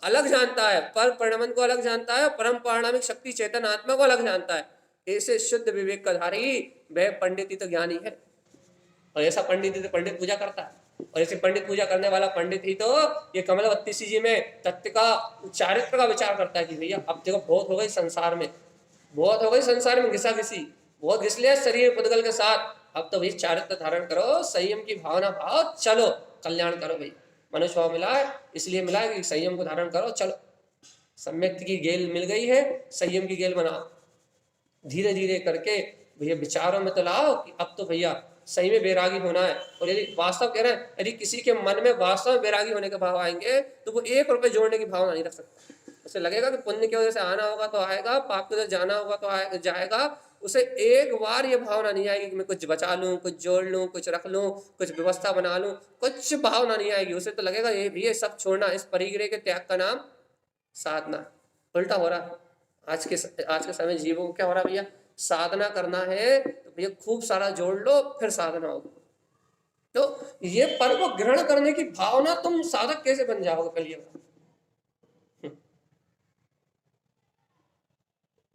अलग जानता है, पर परिणमन को अलग जानता है, परम पारणामिक शक्ति चेतन आत्मा को अलग जानता है। ऐसे शुद्ध विवेक का धारी वह पंडित ही तो ज्ञानी है, और ऐसा पंडित ही तो पंडित पूजा करता है, और ऐसे पंडित पूजा करने वाला पंडित ही तो ये कमलवती जी में तत्व का चारित्र का विचार करता है कि भैया अब देखो बहुत हो गई संसार में, बहुत हो गई संसार में घिसा घिसी, बहुत घिस लिया शरीर पुद्गल के साथ, अब तो भाई चारित्र धारण करो, संयम की भावना भाव, चलो कल्याण करो। भाई मनुष्य भाव मिला है, इसलिए मिला है कि संयम को धारण करो, चलो सम्यक की गेल मिल गई है, संयम की गेल बनाओ, धीरे धीरे करके भैया विचारों में तो लाओ कि अब तो भैया सही में बैरागी होना है। और यदि वास्तव कह रहे हैं, यदि किसी के मन में वास्तव में बैरागी होने के भाव आएंगे तो वो 1 रुपए जोड़ने की भावना नहीं रख सकता, उसे लगेगा कि पुण्य की वजह से आना होगा तो आएगा, पाप की वजह से जाना होगा तो जाएगा। उसे एक बार ये भावना नहीं आएगी कि मैं कुछ बचा लूं, कुछ जोड़ लूं, कुछ रख लूं, कुछ व्यवस्था बना लूं, कुछ भावना नहीं आएगी। उसे तो लगेगा ये भी, ये सब छोड़ना, इस परिग्रह के त्याग का नाम साधना। उल्टा हो रहा है आज के समय जीवों को। क्या हो रहा है भैया? साधना करना है तो भैया खूब सारा जोड़ लो, फिर साधना होगी। तो ये पर को ग्रहण करने की भावना, तुम साधक कैसे बन जाओगे? पहले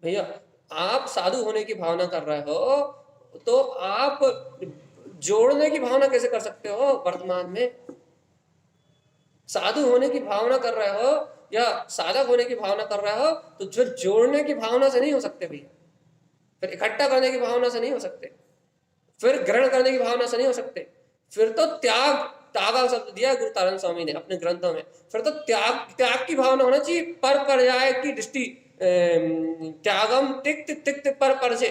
भैया, आप साधु होने की भावना कर रहे हो तो आप जोड़ने की भावना कैसे कर सकते हो? वर्तमान में साधु होने की भावना कर रहे हो या साधक होने की भावना कर रहे हो, तो जो जोड़ने की भावना से नहीं हो सकते भैया, फिर इकट्ठा करने की भावना से नहीं हो सकते, फिर ग्रहण करने की भावना से नहीं हो सकते, फिर तो त्याग, त्यागा शब्द दिया गुरु तारण स्वामी ने अपने ग्रंथों में, फिर तो त्याग, त्याग की भावना होना चाहिए। पर पर्याय की दृष्टि, त्यागम तिक्त तिक्त पर पर से,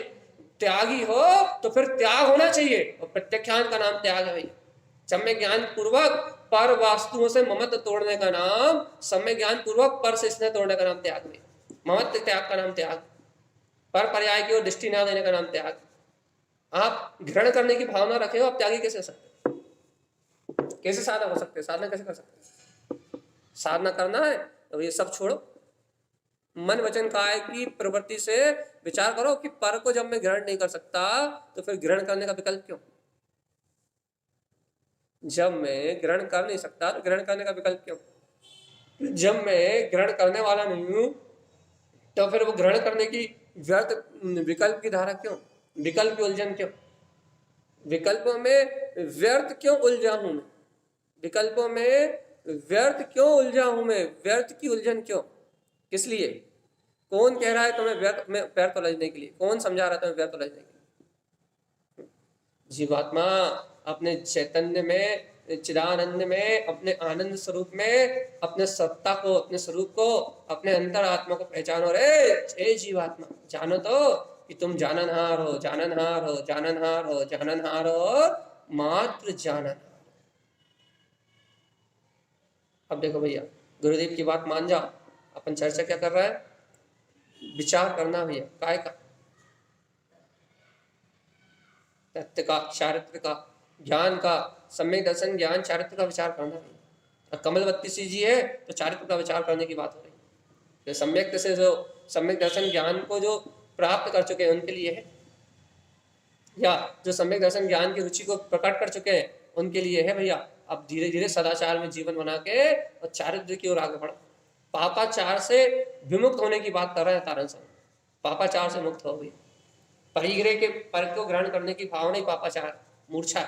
त्यागी हो तो फिर त्याग होना चाहिए, और प्रत्याख्यान का नाम त्याग है भैया। सम्यक ज्ञान पूर्वक पर वस्तुओं से ममत्व तोड़ने का नाम, सम्यक ज्ञान पूर्वक पर से स्नेह तोड़ने का नाम त्याग है। ममत्व त्याग का नाम त्याग, पर पर्याय की ओर दृष्टि ना देने का नाम त्याग। आप ग्रहण करने की भावना रखे हो, आप त्यागी कैसे हो सकते? कैसे साधक हो सकते? साधना कैसे कर सकते? साधना करना है तो ये सब छोड़ो, मन वचन काय की प्रवृत्ति से विचार करो कि पर को जब मैं ग्रहण नहीं कर सकता तो फिर ग्रहण करने का विकल्प क्यों? जब मैं ग्रहण कर नहीं सकता तो ग्रहण करने का विकल्प क्यों? जब मैं ग्रहण करने वाला नहीं हूं तो फिर वो ग्रहण करने की व्यर्थ विकल्प की धारा क्यों? विकल्प की उलझन क्यों? विकल्पों में व्यर्थ क्यों उलझा हूं मैं? विकल्पों में व्यर्थ क्यों उलझा हूं मैं? व्यर्थ की उलझन क्यों? किस लिए? कौन कह रहा है तुम्हें व्यर्थ में व्यर्थ उलझने के लिए? कौन समझा रहा है तुम्हें व्यर्थ उलझने के लिए? जीवात्मा अपने चैतन्य में, चिदानंद में, अपने आनंद स्वरूप में, अपने सत्ता को, अपने स्वरूप को, अपने अंतर आत्मा को पहचानो रे जीवात्मा। जानो तो कि तुम जाननहार हो, जाननहार हो, जाननहार हो, जाननहार हो, मात्र जाननहार। अब देखो भैया, गुरुदेव की बात मान जाओ। अपन चर्चा क्या कर रहा है? विचार करना भैया, काय का? तत्व का, चारित्र का, ज्ञान का, सम्यक दर्शन ज्ञान चारित्र का विचार करना है। और कमलवती सी जी है तो चारित्र का विचार करने की बात हो रही है। सम्यक से जो सम्यक दर्शन ज्ञान को जो प्राप्त कर चुके हैं उनके लिए है, या जो सम्यक दर्शन ज्ञान की रुचि को प्रकट कर चुके हैं उनके लिए है भैया। अब धीरे धीरे सदाचार में जीवन बना के और चारित्र की ओर आगे बढ़ो। पापाचार से विमुक्त होने की बात कर रहे हैं तारण स्वामी। पापाचार से मुक्त हो गई, परिग्रह के पर को ग्रहण करने की भावना ही पापाचार, मूर्छा।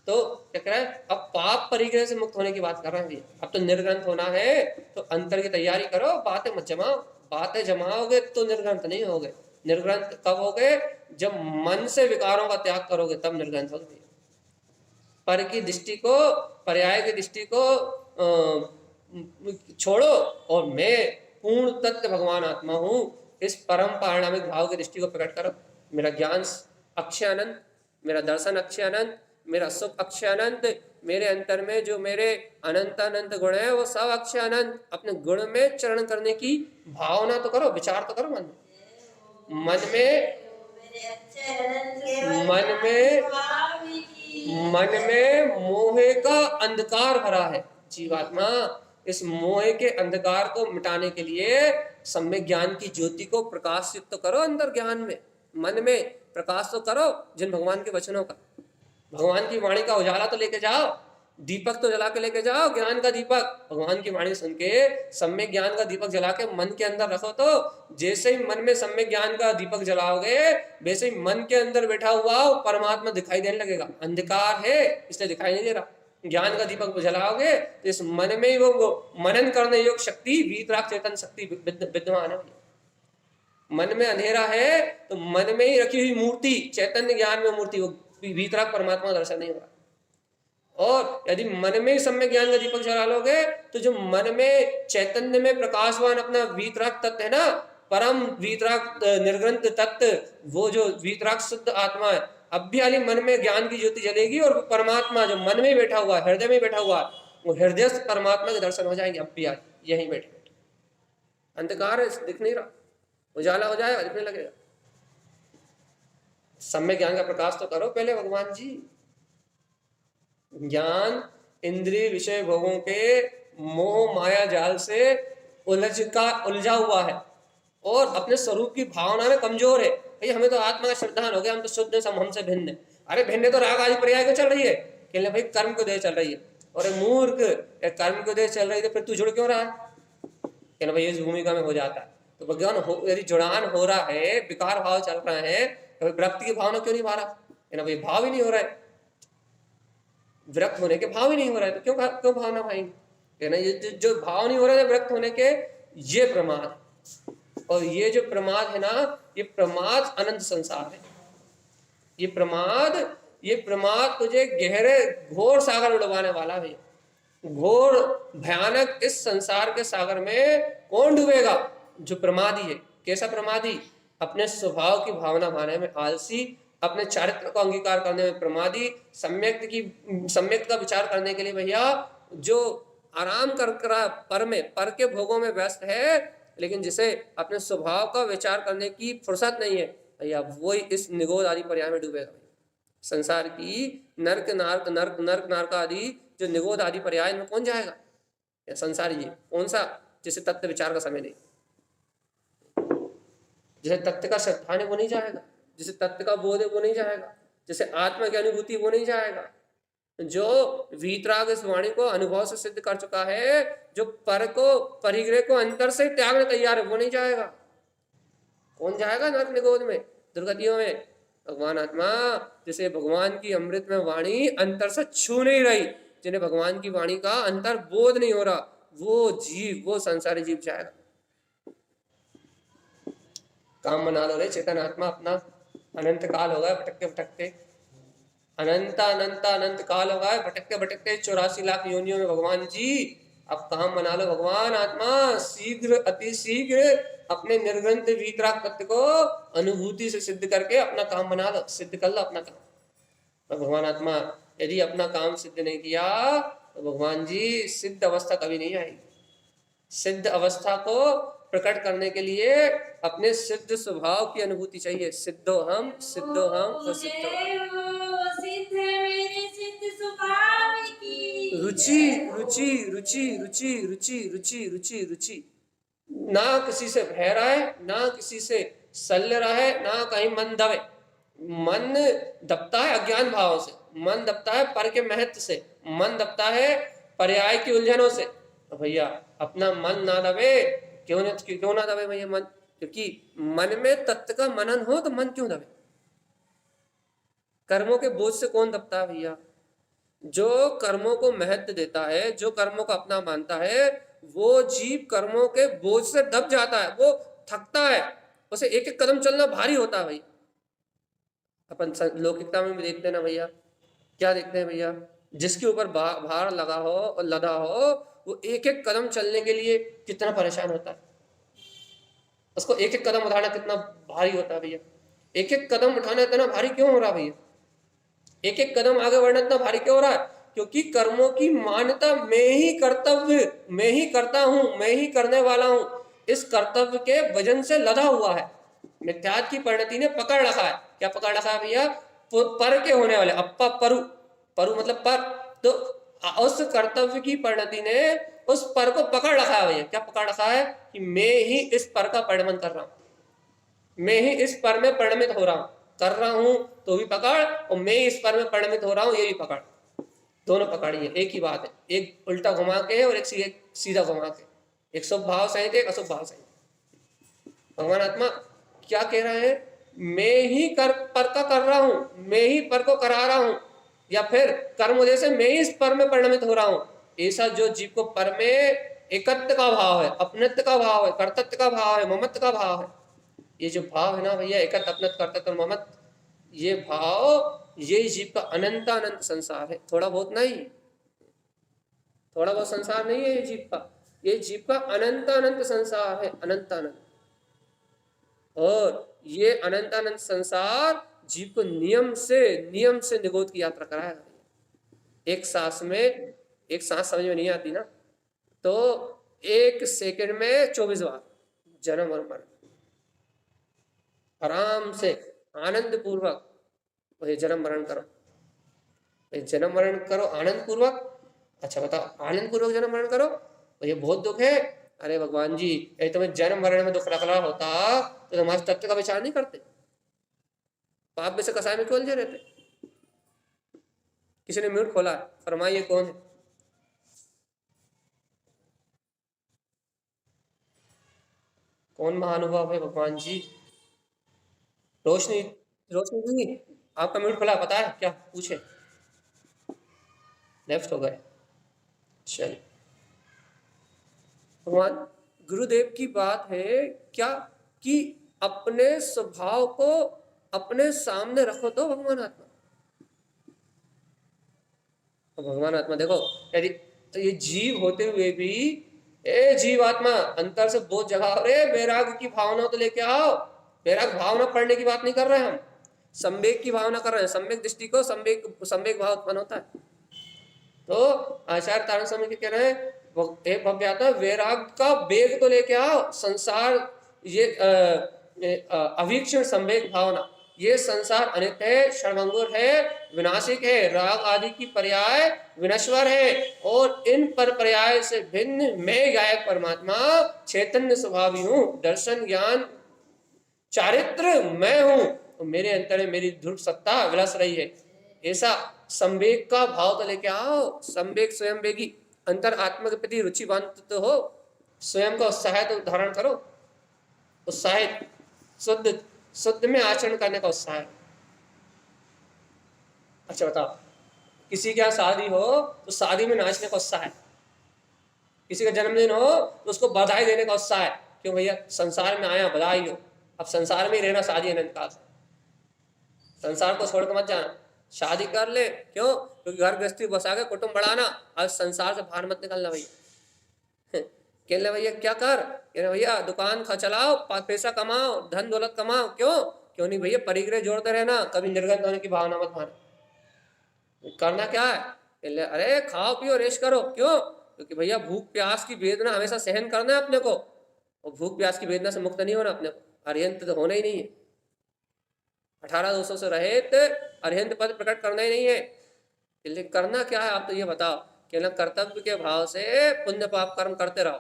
तो क्या कह रहा है? अब पाप परिग्रह से मुक्त होने की बात कर रहे हैं। अब तो निर्ग्रंथ होना है तो अंतर की तैयारी करो, बातें मत जमाओ। बातें जमाओगे तो निर्ग्रंथ नहीं होगे। निर्ग्रंथ कब होगे? जब मन से विकारों का त्याग करोगे, तब निर्ग्रंथ होगे। पर की दृष्टि को, पर्याय की दृष्टि को छोड़ो और मैं पूर्ण तत्व भगवान आत्मा हूं, इस परम पारिणामिक भाव की दृष्टि को प्रकट करो। मेरा ज्ञान अक्षय अनंत, मेरा दर्शन अक्षय अनंत, मेरा सुख अक्षय अनंत, मेरे अंतर में जो मेरे अनंत अनंत गुण है वो सब अक्षय अनंत। अपने गुण में चरण करने की भावना तो करो, विचार तो करो। मन में मोहे का अंधकार भरा है जीवात्मा। इस मोहे के अंधकार को मिटाने के लिए सम्यक ज्ञान की ज्योति को प्रकाशित तो करो। अंदर ज्ञान में, मन में प्रकाश तो करो जिन भगवान के वचनों का, भगवान की वाणी का उजाला तो लेके जाओ, दीपक तो जला के लेके जाओ, ज्ञान का दीपक। भगवान की वाणी सुन के सम्यक ज्ञान का दीपक जला के मन के अंदर रखो। तो जैसे ही मन में सम्यक ज्ञान का दीपक जलाओगे, वैसे ही मन के अंदर बैठा हुआ परमात्मा दिखाई देने लगेगा। अंधकार है इसलिए दिखाई नहीं दे रहा। ज्ञान का दीपक जलाओगे तो इस मन में ही वो मनन करने योग्य शक्ति, वीतराग चेतन शक्ति विद्यमान है। मन में अंधेरा है तो मन में ही रखी हुई मूर्ति, चैतन्य ज्ञान में मूर्ति, वो वीतराग परमात्मा दर्शन नहीं हो रहा। और यदि मन में सम्यक ज्ञान का दीपक जला लोगे तो जो मन में चैतन्य में प्रकाशवान अपना वीतराग तत्व है ना, परम वीतराग निर्ग्रंथ तत्व, वो जो वीतराग शुद्ध आत्मा है, अब भी हाली मन में ज्ञान की ज्योति जलेगी और परमात्मा जो मन में बैठा हुआ, हृदय में बैठा हुआ, वो हृदय से परमात्मा के दर्शन हो जाएंगे। अब भी आज यहीं बैठे बैठे अंधकार है, दिख नहीं रहा, उजाला हो जाएगा, दिखने लगेगा। सम्यक ज्ञान का प्रकाश तो करो पहले भगवान जी। ज्ञान इंद्रिय विषय भोगों के मोह माया जाल से उलझा हुआ है और अपने स्वरूप की भावना में कमजोर है। भाई हमें तो आत्मा का श्रद्धान हो गया, हम तो शुद्ध हैं, सब हमसे भिन्न है। अरे भिन्न तो राग आदि पर्याय को चल रही है, कहने भाई कर्म को दे चल रही है। और मूर्ख, कर्म को दे चल रही है तो फिर तू जुड़ क्यों रहा है? कहना भाई इस भूमिका में हो जाता है। तो भगवान यदि जुड़ान हो रहा है, विकार भाव चल रहा है, तो विरक्ति की भावना क्यों नहीं भा रहा? कहना भाई भाव ही नहीं हो रहा है, विरक्त होने के भाव ही नहीं हो रहा है, तो क्यों भावना भाएंगे? कहना ये जो भाव नहीं हो रहा है विरक्त होने के, ये प्रमाद है। और ये जो प्रमाद है ना, ये प्रमाद अनंत संसार है। ये प्रमाद तुझे गहरे घोर सागर में डुबाने वाला है। घोर भयानक इस संसार के सागर में कौन डूबेगा? जो प्रमादी है। कैसा प्रमादी? अपने स्वभाव की भावना भाने में आलसी, अपने चारित्र को अंगीकार करने में प्रमादी, सम्यक का विचार करने के लिए भैया जो आराम कर पर के भोगों में व्यस्त है, लेकिन जिसे अपने स्वभाव का विचार करने की फुर्सत नहीं है भैया, वही इस निगोद आदि पर्याय में डूबेगा। संसार की नर्क नारक आदि जो निगोद आदि पर्याय में कौन जाएगा? या संसारी जी कौन सा? जिसे तत्व विचार का समय नहीं, जिसे तत्व का श्रद्धा है वो नहीं जाएगा, जिसे तत्व का बोध है वो नहीं जाएगा, जिसे आत्मा की अनुभूति वो नहीं जाएगा, जो वीतराग इस वाणी को अनुभव से सिद्ध कर चुका है, जो परिग्रह को अंतर से त्यागने तैयार है, वो नहीं जाएगा। कौन जाएगा नरक निगोद में, दुर्गतियों में? भगवान आत्मा, जिसे भगवान की अमृत में वाणी अंतर से छू नहीं रही, जिन्हें भगवान की वाणी का अंतर बोध नहीं हो रहा, वो जीव, वो संसारी जीव जाएगा। काम बना लो रे चेतन आत्मा अपना। अनंत काल हो गया भटकते भटकते, अनंत काल हो गया भटकते भटकते 84 लाख योनियों में भगवान जी। अब काम बना लो भगवान आत्मा, शीघ्र अति शीघ्र अपने निर्ग्रंथ वीतराग तत्व को अनुभूति से सिद्ध करके अपना काम बना लो, सिद्ध कर लो अपना काम। भगवान आत्मा यदि अपना काम सिद्ध नहीं किया तो भगवान जी सिद्ध अवस्था कभी नहीं आएगी। सिद्ध अवस्था को प्रकट करने के लिए अपने सिद्ध स्वभाव की अनुभूति चाहिए। सिद्धो हम रुचि रुचि रुचि रुचि रुचि रुचि रुचि रुचि, ना किसी से भय रहा है, ना किसी से शल्य रहा है, ना कहीं मन दबे। मन दबता है अज्ञान भाव से, मन दबता है पर के महत्व से, मन दबता है पर्याय की उलझनों से। तो भैया अपना मन ना दबे, क्यों ना दबे भैया मन? क्योंकि मन में तत्व का मनन हो तो मन क्यों दबे? कर्मों के बोझ से कौन दबता है भैया? जो कर्मों को महत्व देता है, जो कर्मों को अपना मानता है, वो जीव कर्मों के बोझ से दब जाता है, वो थकता है, उसे एक एक कदम चलना भारी होता है भैया। अपन लौकिकता में भी देखते हैं ना भैया, क्या देखते हैं भैया? जिसके ऊपर भार लगा हो और लदा हो, वो एक एक कदम चलने के लिए कितना परेशान होता है, उसको एक एक कदम उठाना कितना भारी होता है भैया। एक एक कदम उठाना इतना भारी क्यों हो रहा भैया? एक एक कदम आगे बढ़ना इतना भारी क्यों हो रहा है? क्योंकि कर्मों की मान्यता मैं ही कर्तव्य, मैं ही करता हूं, मैं ही करने वाला हूं, इस कर्तव्य के वजन से लदा हुआ है। मिथ्यात्व की परिणति ने पकड़ रखा है। क्या पकड़ रखा है भैया? पर के होने वाले, अप्पा परु, परु मतलब पर, तो उस कर्तव्य की परिणति ने उस पर को पकड़ रखा है भैया। क्या पकड़ रखा है? कि मैं ही इस पर का परिणमन कर रहा हूं, मैं ही इस पर में परिणमित हो रहा हूं, कर रहा हूं तो भी पकड़, और मैं इस पर में परिणमित हो रहा हूं ये भी पकड़। दोनों पकड़िए, एक ही बात है, एक उल्टा घुमा के और एक सीधा घुमा के, एक शुभ भाव सहित एक अशुभ भाव सहित। भगवान आत्मा क्या कह रहे हैं? मैं ही पर का कर रहा हूं, मैं ही पर को करा रहा हूं, या फिर कर्म जैसे मैं ही इस पर में परिणमित हो रहा हूं। ऐसा जो जीव को पर में एकत्व का भाव है, अपनत्व का भाव है, कर्तत्व का भाव है, ममत्व का भाव है, ये जो भाव है ना भैया, एकत्व अपनत्व कर्तत्व और ममत्व, ये भाव ये जीव का अनंत संसार है। थोड़ा बहुत नहीं, थोड़ा बहुत संसार नहीं है ये जीव का, ये जीव का अनंत संसार है, अनंत। और ये अनंत संसार जीव को नियम से निगोद की यात्रा कराएगा। एक सांस समझ में नहीं आती ना, तो 1 सेकंड में 24 बार, जन्म और मरण। आराम से आनंद पूर्वक ये जन्म मरण करो, ये जन्म मरण करो आनंद पूर्वक। अच्छा बताओ, आनंद पूर्वक जन्म मरण करो तो ये बहुत दुख है। अरे भगवान जी, यदि तुम्हें जन्म मरण में दुख लग रहा होता तो तुम्हारे तत्व का विचार नहीं करते, पाप में से कसाय में क्यों उलझे रहते। किसी ने म्यूट खोला, फरमाइए कौन है? कौन महानुभाव है भगवान जी? रोशनी, रोशनी जी आपका म्यूट खुला, पता है क्या? पूछे, लेफ्ट हो गए। चलिए, भगवान गुरुदेव की बात है क्या कि अपने स्वभाव को अपने सामने रखो तो भगवान आत्मा। तो भगवान आत्मा देखो, यदि तो ये जीव होते हुए भी, ए जीव आत्मा अंतर से बहुत जगह, अरे वैराग की भावना तो लेके आओ। वैराग भावना पढ़ने की बात नहीं कर रहे हम, संवेग की भावना कर रहे हैं। संवेग दृष्टि को संवेग संवेग भाव उत्पन्न होता है। तो आचार्य तारण स्वामी के कह रहे हैं, हे भव्यात्मा वैराग का वेग तो लेके आओ। संसार ये अवीक्षण संवेग भावना, ये संसार अनित्य है, क्षणभंगुर है, विनाशिक है, राग आदि की पर्याय विनश्वर है, और इन पर पर्याय से भिन्न मैं गायक परमात्मा चैतन्य स्वभावी हूँ, दर्शन ज्ञान चारित्र मैं हूं, तो मेरे अंतर में मेरी ध्रुव सत्ता विलस रही है। ऐसा संवेग का भाव तो लेके आओ। संवेग स्वयं वेगी, अंतर आत्मा के प्रति रुचि बांधते हो, स्वयं का उत्साह तो धारण करो। उत्साहित शुद्ध शुद्ध में आचरण करने का उत्साह। अच्छा बताओ, किसी के यहाँ शादी हो तो शादी में नाचने का उत्साह है, किसी का जन्मदिन हो तो उसको बधाई देने का उत्साह है। क्यों भैया, संसार में आया, बधाई हो। अब संसार में ही रहना, शादी अनंत काल, संसार को छोड़कर मत जाना, शादी कर ले। क्यों? क्योंकि घर गृहस्थी बसा के कुटुंब बढ़ाना, आज संसार से बाहर मत निकलना भैया। कह ले भैया क्या कर, कह रहे भैया दुकान चलाओ, पैसा कमाओ, धन दौलत कमाओ। क्यों नहीं भैया, परिग्रह जोड़ते रहना, कभी निर्गत होने की भावना मत मानो। करना क्या है? कह ले अरे खाओ पियो रेश करो। क्यों? क्योंकि भैया भूख प्यास की वेदना हमेशा सहन करना है अपने को, और भूख प्यास की वेदना से मुक्त नहीं होना अपने को, अरिहंत तो होना ही नहीं है। 18 दोषों से रहित अरिहंत पद प्रकट करना ही नहीं है। लेकिन करना क्या है आप तो ये बताओ। कहना कर्तव्य के भाव से पुण्य पाप कर्म करते रहो।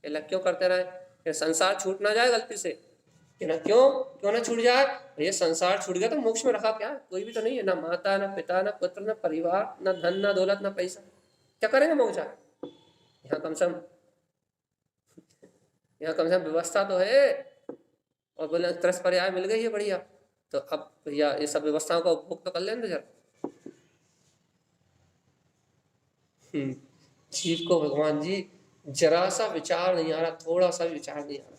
कहना क्यों करते रहे? संसार छूट ना जाए गलती से। कहना क्यों क्यों ना छूट जाए? ये संसार छूट गया तो मोक्ष में रखा क्या? कोई भी तो नहीं है, ना माता ना पिता ना पुत्र ना परिवार ना धन ना दौलत ना पैसा, क्या करेंगे मोक्ष जाए? यहाँ कम से कम व्यवस्था तो है। और बोले त्रस पर्याय मिल गई है बढ़िया, तो अब भैया ये सब व्यवस्थाओं का उपभोग तो कर लेंगे जरा। जीव को भगवान जी जरा सा विचार नहीं आ रहा, थोड़ा सा भी विचार नहीं आ रहा।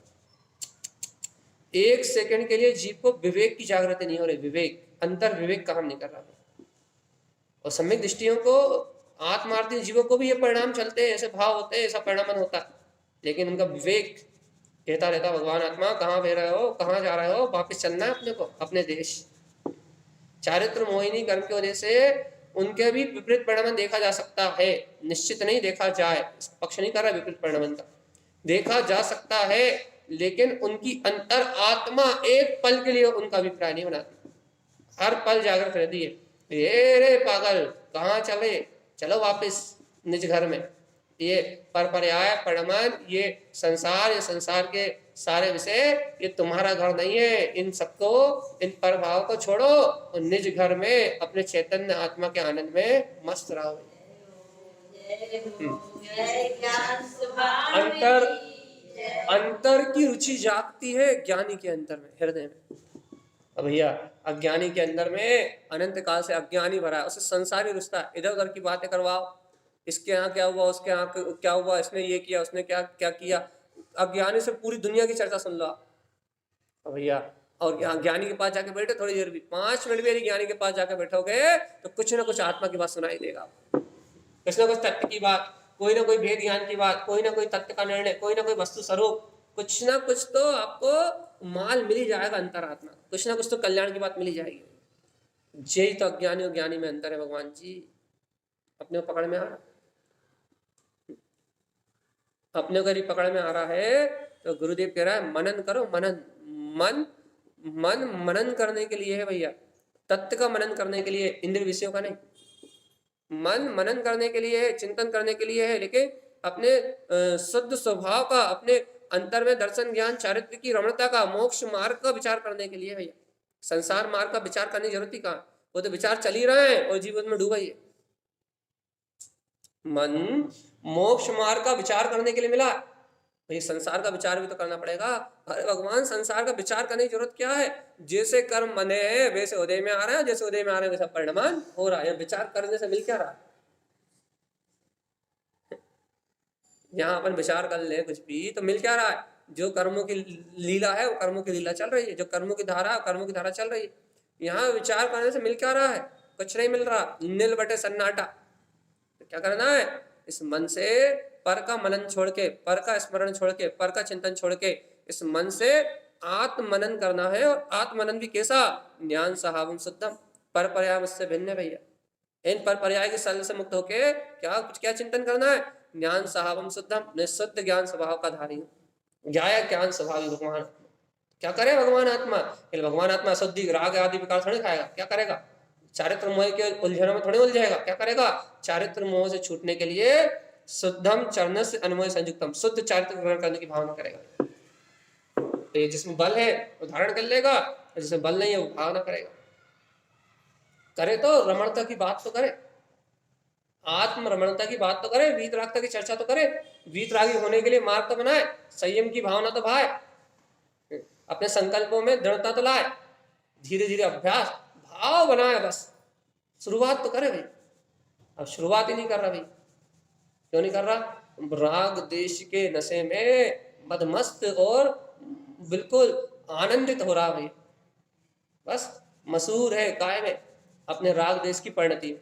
एक सेकंड के लिए जीव को विवेक की जागृति नहीं हो रही, विवेक अंतर विवेक काम नहीं कर रहा। और सम्यक दृष्टियों को आत्मार्थी जीवों को भी ये परिणाम चलते हैं, ऐसे भाव होते हैं, ऐसा परिणाम होता है, लेकिन उनका विवेक कहता रहता भगवान आत्मा कहाँ बह रहे हो, कहाँ जा रहे हो, वापिस चलना है अपने को, अपने देश। चारित्र मोहिनी कर्म की वजह से उनके भी विपरीत परिणाम देखा जा सकता है, निश्चित नहीं देखा जाए, पक्ष नहीं कर रहा विपरीत परिणाम का, देखा जा सकता है, लेकिन उनकी अंतर आत्मा एक पल के लिए उनका अभिप्राय नहीं बनाती, हर पल जागृत रहती है। ये रे पागल कहाँ चले, चलो वापिस निज घर में। ये पर पर्याय परिणाम, ये संसार के सारे विषय ये तुम्हारा घर नहीं है। इन सबको, इन प्रभाव को छोड़ो और निज घर में अपने चैतन्य आत्मा के आनंद में मस्त रहो। अंतर की रुचि जागती है ज्ञानी के अंतर में, हृदय में। अब भैया अज्ञानी के अंदर में अनंत काल से अज्ञानी भरा है, उसे संसारी रुचता है, इधर उधर की बातें करवाओ, इसके यहाँ क्या हुआ, उसके यहाँ क्या हुआ, इसने ये किया, उसने क्या क्या किया। अज्ञानी से पूरी दुनिया की चर्चा सुन लो अब भैया। और यहाँ ज्ञानी के पास जाके बैठे, थोड़ी देर भी 5 मिनट भी यदि ज्ञानी के पास जाके बैठोगे तो कुछ ना कुछ आत्मा की बात सुनाई देगा, कुछ ना कुछ तत्व की बात, कोई ना कोई भेद ज्ञान की बात, कोई ना कोई तत्व का निर्णय, कोई ना कोई वस्तु स्वरूप, कुछ ना कुछ तो आपको माल मिल ही जाएगा। अंतरात्मा कुछ ना कुछ तो कल्याण की बात मिल ही जाएगी। यही तो अज्ञानी और ज्ञानी में अंतर है भगवान जी। अपने को पकड़ में आ रहा, अपने को यदि पकड़ में आ रहा है तो गुरुदेव कह रहा है मनन करो, मनन। मन मन मनन करने के लिए है भैया, तत्व का मनन करने के लिए, इंद्रिय विषयों का नहीं। मन मनन करने के लिए है, चिंतन करने के लिए है, लेकिन अपने शुद्ध स्वभाव का, अपने अंतर में दर्शन ज्ञान चारित्र की रमणता का, मोक्ष मार्ग का विचार करने के लिए भैया। संसार मार्ग का विचार करने की जरूरत ही कहाँ, वो तो विचार चल ही रहे हैं और जीवन में डूबा ही है। मन मोक्ष मार्ग का विचार करने के लिए मिला, भाई संसार का विचार भी तो करना पड़ेगा। अरे भगवान, संसार का विचार करने की जरूरत क्या है? जैसे कर्म बने हैं वैसे उदय में आ रहे हैं, जैसे उदय में आ रहे हैं वैसा परिणाम हो रहा है। विचार करने से मिल क्या रहा है? यहाँ अपन विचार कर ले कुछ भी तो मिल क्या रहा है? जो कर्मों की लीला है वो कर्मों की लीला चल रही है, जो कर्मों की धारा कर्मों की धारा चल रही है। यहाँ विचार करने से मिल क्या रहा है? कुछ नहीं मिल रहा, नील बटे सन्नाटा। तो क्या करना है? इस मन से पर का मनन छोड़ के, पर का स्मरण छोड़ के, पर का चिंतन छोड़ के, इस मन से आत्म मनन करना है। और आत्म मनन भी कैसा? ज्ञान सहावम शुद्धम, पर पर्याय मुझसे भिन्न है भैया। इन पर पर्याय के सल से मुक्त होके क्या चिंतन करना है? ज्ञान सहावम शुद्धम, निःशुद्ध ज्ञान स्वभाव का धारी हूं। ज्ञाया ज्ञान स्वभाव भगवान। क्या करे भगवान आत्मा? भगवान आत्मा शुद्धि राग आदि विकार थोड़ी खाएगा, क्या करेगा? चारित्र मोह के उलझनों में थोड़ी उलझेगा, क्या करेगा? चारित्र मोह से छूटने के लिए शुद्धम चरण से अनुमय संयुक्तम, शुद्ध चारित्र ग्रहण करने की भावना करेगा। तो ये जिसमें बल है वो धारण कर लेगा, और जिसमें बल नहीं है वो भावना करेगा। करे तो रमणता की बात तो करे, आत्म रमणता की बात तो करे, वीतरागता की चर्चा तो करे, वीतरागी होने के लिए मार्ग तो बनाए, संयम की भावना तो भाए, अपने संकल्पों में दृढ़ता तो लाए, धीरे धीरे अभ्यास भाव बनाए। बस शुरुआत तो करे भाई। अब शुरुआत ही नहीं कर रहा भाई। क्यों नहीं कर रहा? राग देश के नशे में मदमस्त और बिल्कुल आनंदित हो रहा भाई। बस मशहूर है कायम है अपने राग देश की परिणति में।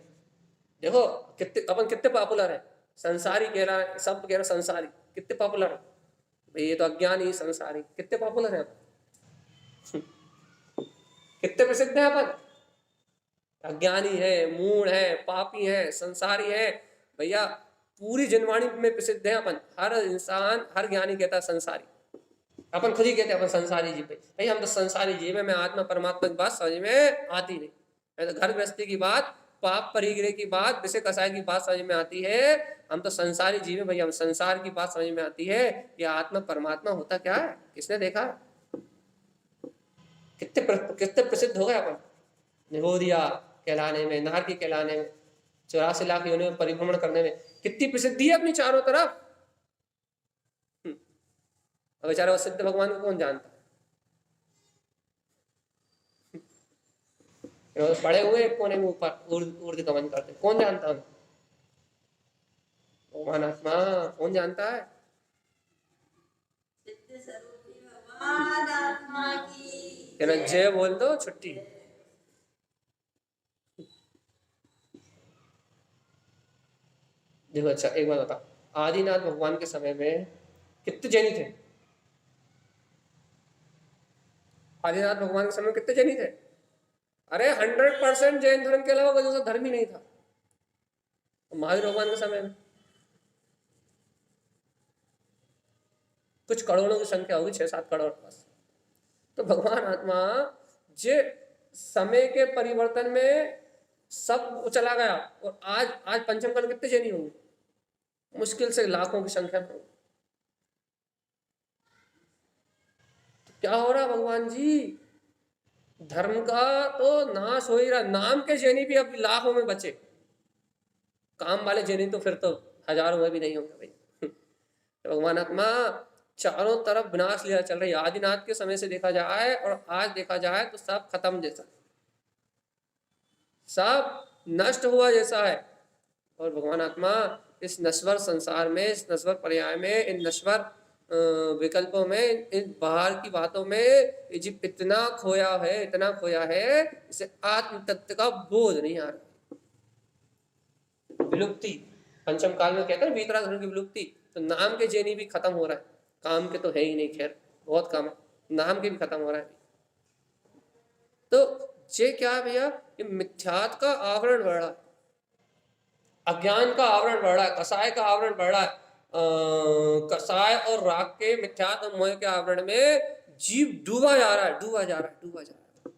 देखो कितने पॉपुलर है, संसारी कह रहा है, सब कह रहा है संसारी, कितने पॉपुलर है भाई। ये तो अज्ञानी संसारी, कितने पॉपुलर है कितने प्रसिद्ध है अपन। अज्ञानी है, मूढ़ है, पापी है, संसारी है भैया, पूरी जनवाणी में प्रसिद्ध है अपन। हर इंसान, हर ज्ञानी कहता है संसारी। अपन खुद ही कहते हैं अपन संसारी जीव भाई, हम तो संसारी जीव है। मैं आत्मा परमात्मा की बात समझ में आती नहीं, मैं तो घर गृहस्थी की बात, पाप परिग्रह की बात, विषय कसाय की बात समझ में आती है। हम तो संसारी जीव है भैया, हम संसार की बात समझ में आती है। ये आत्मा परमात्मा होता क्या है, किसने देखा? कितने प्रसिद्ध हो गए अपन निगोदिया कहलाने में, नारकी कहलाने में, 84 लाख योनियों में परिभ्रमण करने में कितनी प्रसिद्धि है अपनी चारों तरफ। अब बेचारा सिद्ध भगवान को कौन जानता? पड़े हुए कोने में ऊपर ऊर्ध्व गमन करते, कौन जानता है? भगवान आत्मा कौन जानता है? जय बोल दो छुट्टी। देखो अच्छा एक बात बता, आदिनाथ भगवान के समय में कितने जैनी थे? आदिनाथ भगवान के समय में कितने जैनी थे? अरे 100% जैन धर्म के अलावा कोई दूसरा धर्म ही नहीं था महावीर भगवान के समय में। कुछ करोड़ों की संख्या होगी, 6-7 करोड़ बस। तो भगवान आत्मा जे समय के परिवर्तन में सब चला गया, और आज पंचम कल कितने जैनी होंगे? मुश्किल से लाखों की संख्या में। तो क्या हो रहा भगवान जी? धर्म का तो नाश हो ही रहा, नाम के जैनी भी अब लाखों में बचे, काम वाले जैनी तो फिर तो हजारों में भी नहीं होंगे भाई। तो भगवान आत्मा चारों तरफ विनाश लीला चल रही है। आदिनाथ के समय से देखा जाए और आज देखा जाए तो सब खत्म जैसा, सब नष्ट हुआ जैसा है। और भगवान आत्मा इस नश्वर संसार में, इस नश्वर पर्याय में, इन नश्वर विकल्पों में, इन बाहर की बातों में जीव इतना खोया है, इतना खोया है, इसे आत्म तत्व का बोध नहीं आ रहा। विलुप्ति पंचम काल में कहते हैं वीतराग धर्म की विलुप्ति। तो नाम के जैनी भी खत्म हो रहा है, काम के तो है ही नहीं, खैर बहुत कम है, नाम के भी खत्म हो रहा है। तो ये क्या है भैया? ये मिथ्यात का आवरण बढ़ रहा है, अज्ञान का आवरण बढ़ रहा है, कसाय का आवरण बढ़ रहा है, कसाय और राग के मिथ्यात्व मोह के आवरण में जीव डूबा जा रहा है, डूबा जा रहा है, डूबा जा रहा है।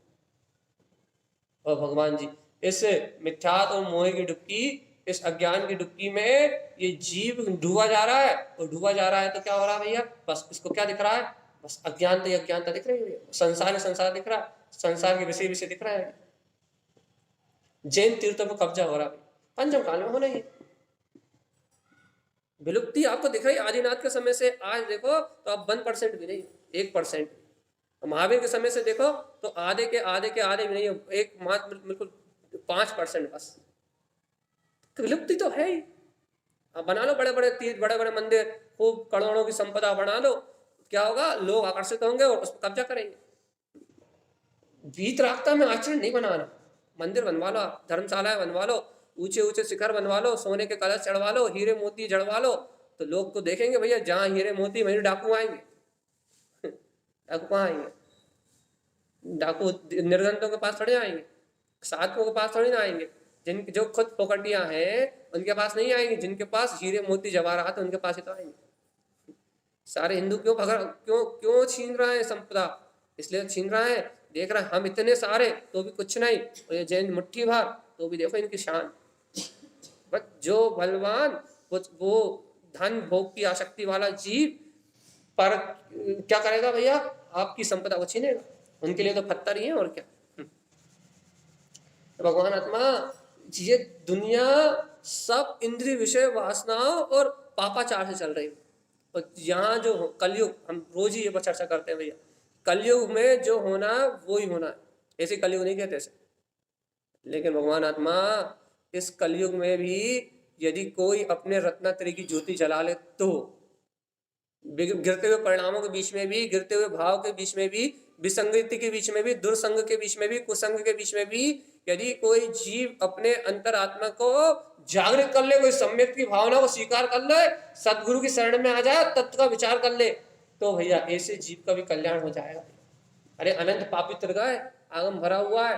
और भगवान जी इस मिथ्यात्व और मोह की डुबकी, इस अज्ञान की डुबकी में ये जीव डूबा जा रहा है। और डूबा जा रहा है तो क्या हो रहा है भैया? बस इसको क्या दिख रहा है? बस अज्ञानता ही अज्ञानता दिख रही है, संसार ही संसार दिख रहा है, संसार के विषय विषय दिख रहा है। जैन तीर्थों पर कब्जा हो रहा है, पंचम काल में होना ही। विलुप्ति आपको दिख रही है आदिनाथ के समय से आज देखो तो अब 1% भी नहीं, 1%। महावीर के समय से देखो तो आधे के आधे के आधे भी नहीं है, एक मात्र बिल्कुल 5% बस। विलुप्ति तो है ही। आप बना लो बड़े बड़े तीर्थ, बड़े बड़े मंदिर, खूब करोड़ों की संपदा बना लो, क्या होगा? लोग आकर्षित होंगे और उस पर कब्जा करेंगे। वीतरागता में आचरण नहीं बनाना। मंदिर बनवा लो, धर्मशालाएं बनवा लो, ऊंचे ऊंचे शिखर बनवा लो, सोने के कलश चढ़वा लो, हीरे मोती जड़वा लो, तो लोग तो देखेंगे भैया जहां हीरे मोती वहीं डाकू आएंगे। डाकू कहाँ आएंगे? डाकू निर्धनों के पास थोड़े आएंगे, साधकों के पास थोड़ी ना आएंगे। जिन जो खुद पोकटियां हैं उनके पास नहीं आएंगे, जिनके पास हीरे मोती जवाहरात उनके पास ही तो आएंगे। सारे हिंदू क्यों क्यों क्यों छीन रहा है संपदा? इसलिए छीन रहा है, देख रहा है हम इतने सारे तो भी कुछ नहीं, और ये जैन मुट्ठी भर तो भी देखो इनकी शान। बस जो बलवान वो धन भोग की आसक्ति वाला जीव पर क्या करेगा भैया? आपकी संपदा को छीनेगा। उनके लिए तो पत्थर ही है और क्या। तो भगवान आत्मा, ये दुनिया सब इंद्रिय विषय वासनाओं और पापाचार से चल रही है। और यहाँ जो कलयुग, हम रोज ही ये पर चर्चा करते हैं भैया, कलयुग में जो होना वो ही होना है। ऐसे कलयुग नहीं कहते ऐसे। लेकिन भगवान आत्मा, इस कलयुग में भी यदि कोई अपने रत्नात्रय की ज्योति जला ले तो गिरते हुए परिणामों के बीच में भी, गिरते हुए भाव के बीच में भी, विसंगति के बीच में भी, दुर्संग के बीच में भी, कुसंग के बीच में भी यदि कोई जीव अपने अंतरात्मा को जागृत कर ले, कोई सम्यक की भावना को स्वीकार कर ले, सदगुरु की शरण में आ जाए, तत्व का विचार कर ले, तो भैया ऐसे जीव का भी कल्याण हो जाएगा। अरे अनंत पापी त्रिगाय आगम भरा हुआ है,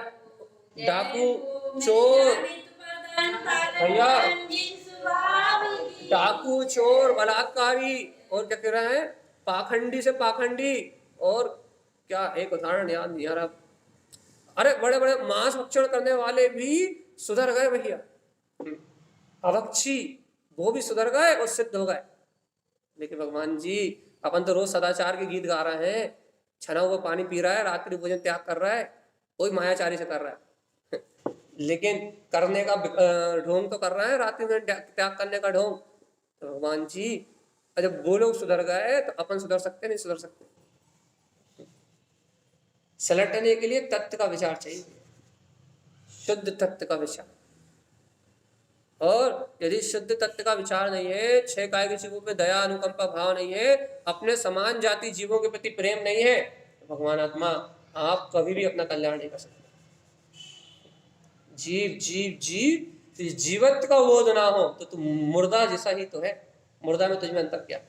डाकू चोर भैया, डाकू चोर बलात्कारी, और क्या कह रहा है? पाखंडी से पाखंडी। और क्या एक उदाहरण याद नहीं आ रहा, अरे बड़े बड़े मांस भक्षण करने वाले भी सुधर गए भैया, अभक्षी वो भी सुधर गए और सिद्ध हो गए। लेकिन भगवान जी, अपन तो रोज सदाचार के गीत गा रहे हैं, छना हुआ पानी पी रहा है, रात्रि भोजन त्याग कर रहा है, कोई मायाचारी से कर रहा है लेकिन करने का ढोंग तो कर रहा है, रात्रि में त्याग करने का ढोंग। तो भगवान जी, जब वो लोग सुधर गए तो अपन सुधर सकते? नहीं सुधर सकते। सलटने के लिए तत्व का विचार चाहिए, शुद्ध तत्व का विचार। और यदि शुद्ध तत्व का विचार नहीं है, छह काय के जीवों पे दया अनुकंपा भाव नहीं है, अपने समान जाति जीवों के प्रति प्रेम नहीं है, तो भगवान आत्मा आप कभी भी अपना कल्याण नहीं कर सकते। जीव जीव जीव जीवत्व का बोध ना हो तो तुम मुर्दा जैसा ही तो है। मुर्दा में तुझमें अंतर क्या?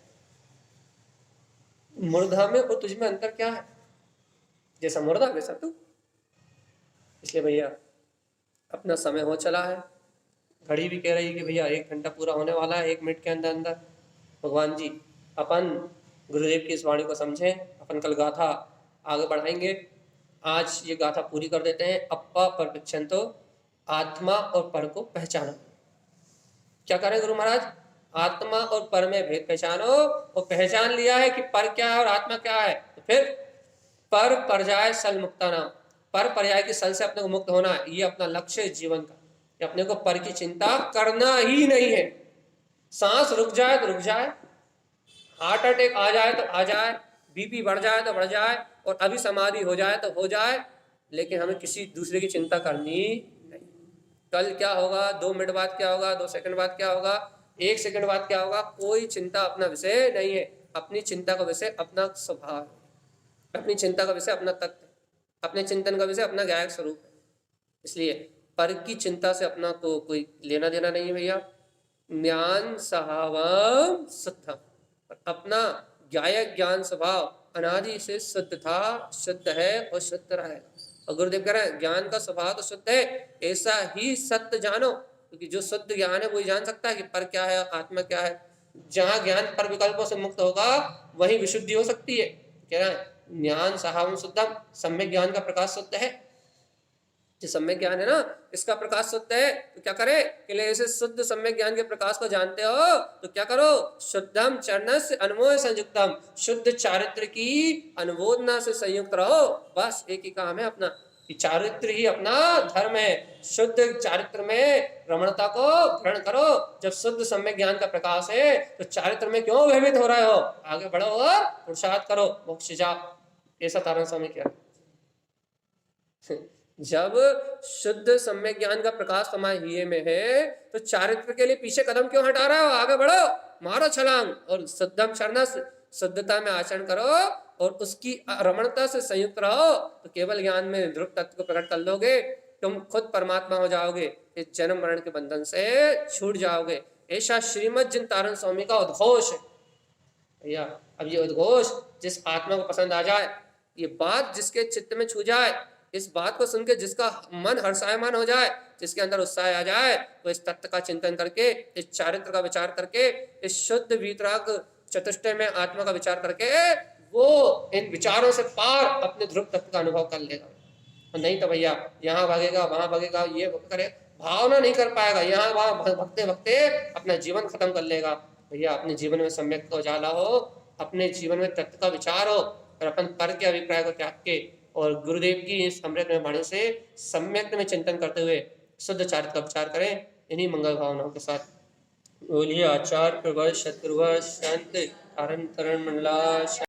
मुर्दा में और तुझमें अंतर क्या है? जैसा मुर्दा वैसा तू। इसलिए भैया अपना समय हो चला है, घड़ी भी कह रही है कि भैया 1 घंटा पूरा होने वाला है, 1 मिनट के अंदर अंदर। भगवान जी, अपन गुरुदेव की इस वाणी को समझें, अपन कल गाथा आगे बढ़ाएंगे। आज ये गाथा पूरी कर देते हैं। अप्पा पर पृच्छन्तो, आत्मा और पर को पहचानो। क्या करें गुरु महाराज? आत्मा और पर में भेद पहचानो, और पहचान लिया है कि पर क्या है और आत्मा क्या है, तो फिर पर पर्याय सल मुक्ता नाम, पर पर्याय की सल से अपने को मुक्त होना है, ये अपना लक्ष्य है जीवन का। अपने को पर की चिंता करना ही नहीं है। सांस रुक जाए तो रुक जाए, हार्ट अटैक आ जाए तो आ जाए, बीपी बढ़ जाए तो बढ़ जाए, और अभी समाधि हो जाए तो हो जाए, लेकिन हमें किसी दूसरे की चिंता करनी नहीं। कल क्या होगा, 2 मिनट बाद क्या होगा, 2 सेकंड बाद क्या होगा, 1 सेकंड बाद क्या होगा, कोई चिंता अपना विषय नहीं है। अपनी चिंता का विषय अपना स्वभाव है, अपनी चिंता का विषय अपना तत्व, अपने चिंतन का विषय अपना गायक स्वरूप है। इसलिए पर की चिंता से अपना को कोई लेना देना नहीं है भैया। ज्ञान सहावम शुद्धम, अपना गायक ज्ञान स्वभाव अनादि से शुद्ध था, शुद्ध है और शुद्ध रहेगा। और गुरुदेव कह रहे हैं ज्ञान का स्वभाव तो शुद्ध है, ऐसा ही सत्य जानो, क्योंकि जो शुद्ध ज्ञान है वही जान सकता है कि पर क्या है, आत्मा क्या है। जहां ज्ञान पर विकल्पों से मुक्त होगा वही विशुद्धि हो सकती है। कह रहा है ज्ञान साहम शुद्धम, सम्यक ज्ञान का प्रकाश शुद्ध है। जो सम्यक ज्ञान है ना, इसका प्रकाश शुद्ध है, तो क्या करे कि ऐसे शुद्ध सम्यक ज्ञान के प्रकाश को जानते हो तो क्या करो, शुद्धम चरणस्य अनुमोद संयुक्तम, शुद्ध चारित्र की अनुमोदना से संयुक्त रहो। बस एक ही काम है अपना, कि चारित्र ही अपना धर्म है। शुद्ध चारित्र में रमणता को ग्रहण करो। जब शुद्ध सम्यक ज्ञान का प्रकाश है तो चारित्र में क्यों भयभीत हो रहे हो, आगे बढ़ो और पुरुषार्थ करो, मोक्ष जाओ। ऐसा तारण स्वामी क्या जब शुद्ध सम्यक ज्ञान का प्रकाश तुम्हारे हिये में है तो चारित्र के लिए पीछे कदम क्यों हटा रहे हो, आगे बढ़ो, मारो छलांग और शुद्धम शरणस, शुद्धता में आचरण करो और उसकी रमणता से संयुक्त रहो, तो केवल ज्ञान में ध्रुव तत्व को प्रकट कर लोगे, तुम खुद परमात्मा हो जाओगे, इस जन्म मरण के बंधन से छूट जाओगे। ऐसा श्रीमद जिन तारण स्वामी का उद्घोष है भैया। अब ये उद्घोष जिस आत्मा को पसंद आ जाए, ये बात जिसके चित्त में छू जाए, इस बात को सुन के जिसका मन हर्षायमान हो जाए, जिसके अंदर उत्साह आ जाए, तो इस तत्व का चिंतन करके, इस चारित्र का विचार करके, इस शुद्ध वीतराग चतुष्टय में आत्मा का विचार करके वो इन विचारों से पार अपने ध्रुव तत्व का अनुभव कर लेगा। और नहीं तो भैया यहाँ भागेगा वहां भागेगा, ये करे, भावना नहीं कर पाएगा, यहाँ वहां भगते भगते अपना जीवन खत्म कर लेगा। भैया अपने जीवन में सम्यक का उजाला हो, अपने जीवन में तत्व का विचार हो, और अपन पर के अभिप्राय को त्याग के और गुरुदेव की इस अमृत में वाणी से सम्यक में चिंतन करते हुए शुद्ध चारित्र का विचार करें। इन्हीं मंगल भावनाओं के साथ बोलिए आचार्य प्रवर शत्रुवर शांति कारण तरण मंडला।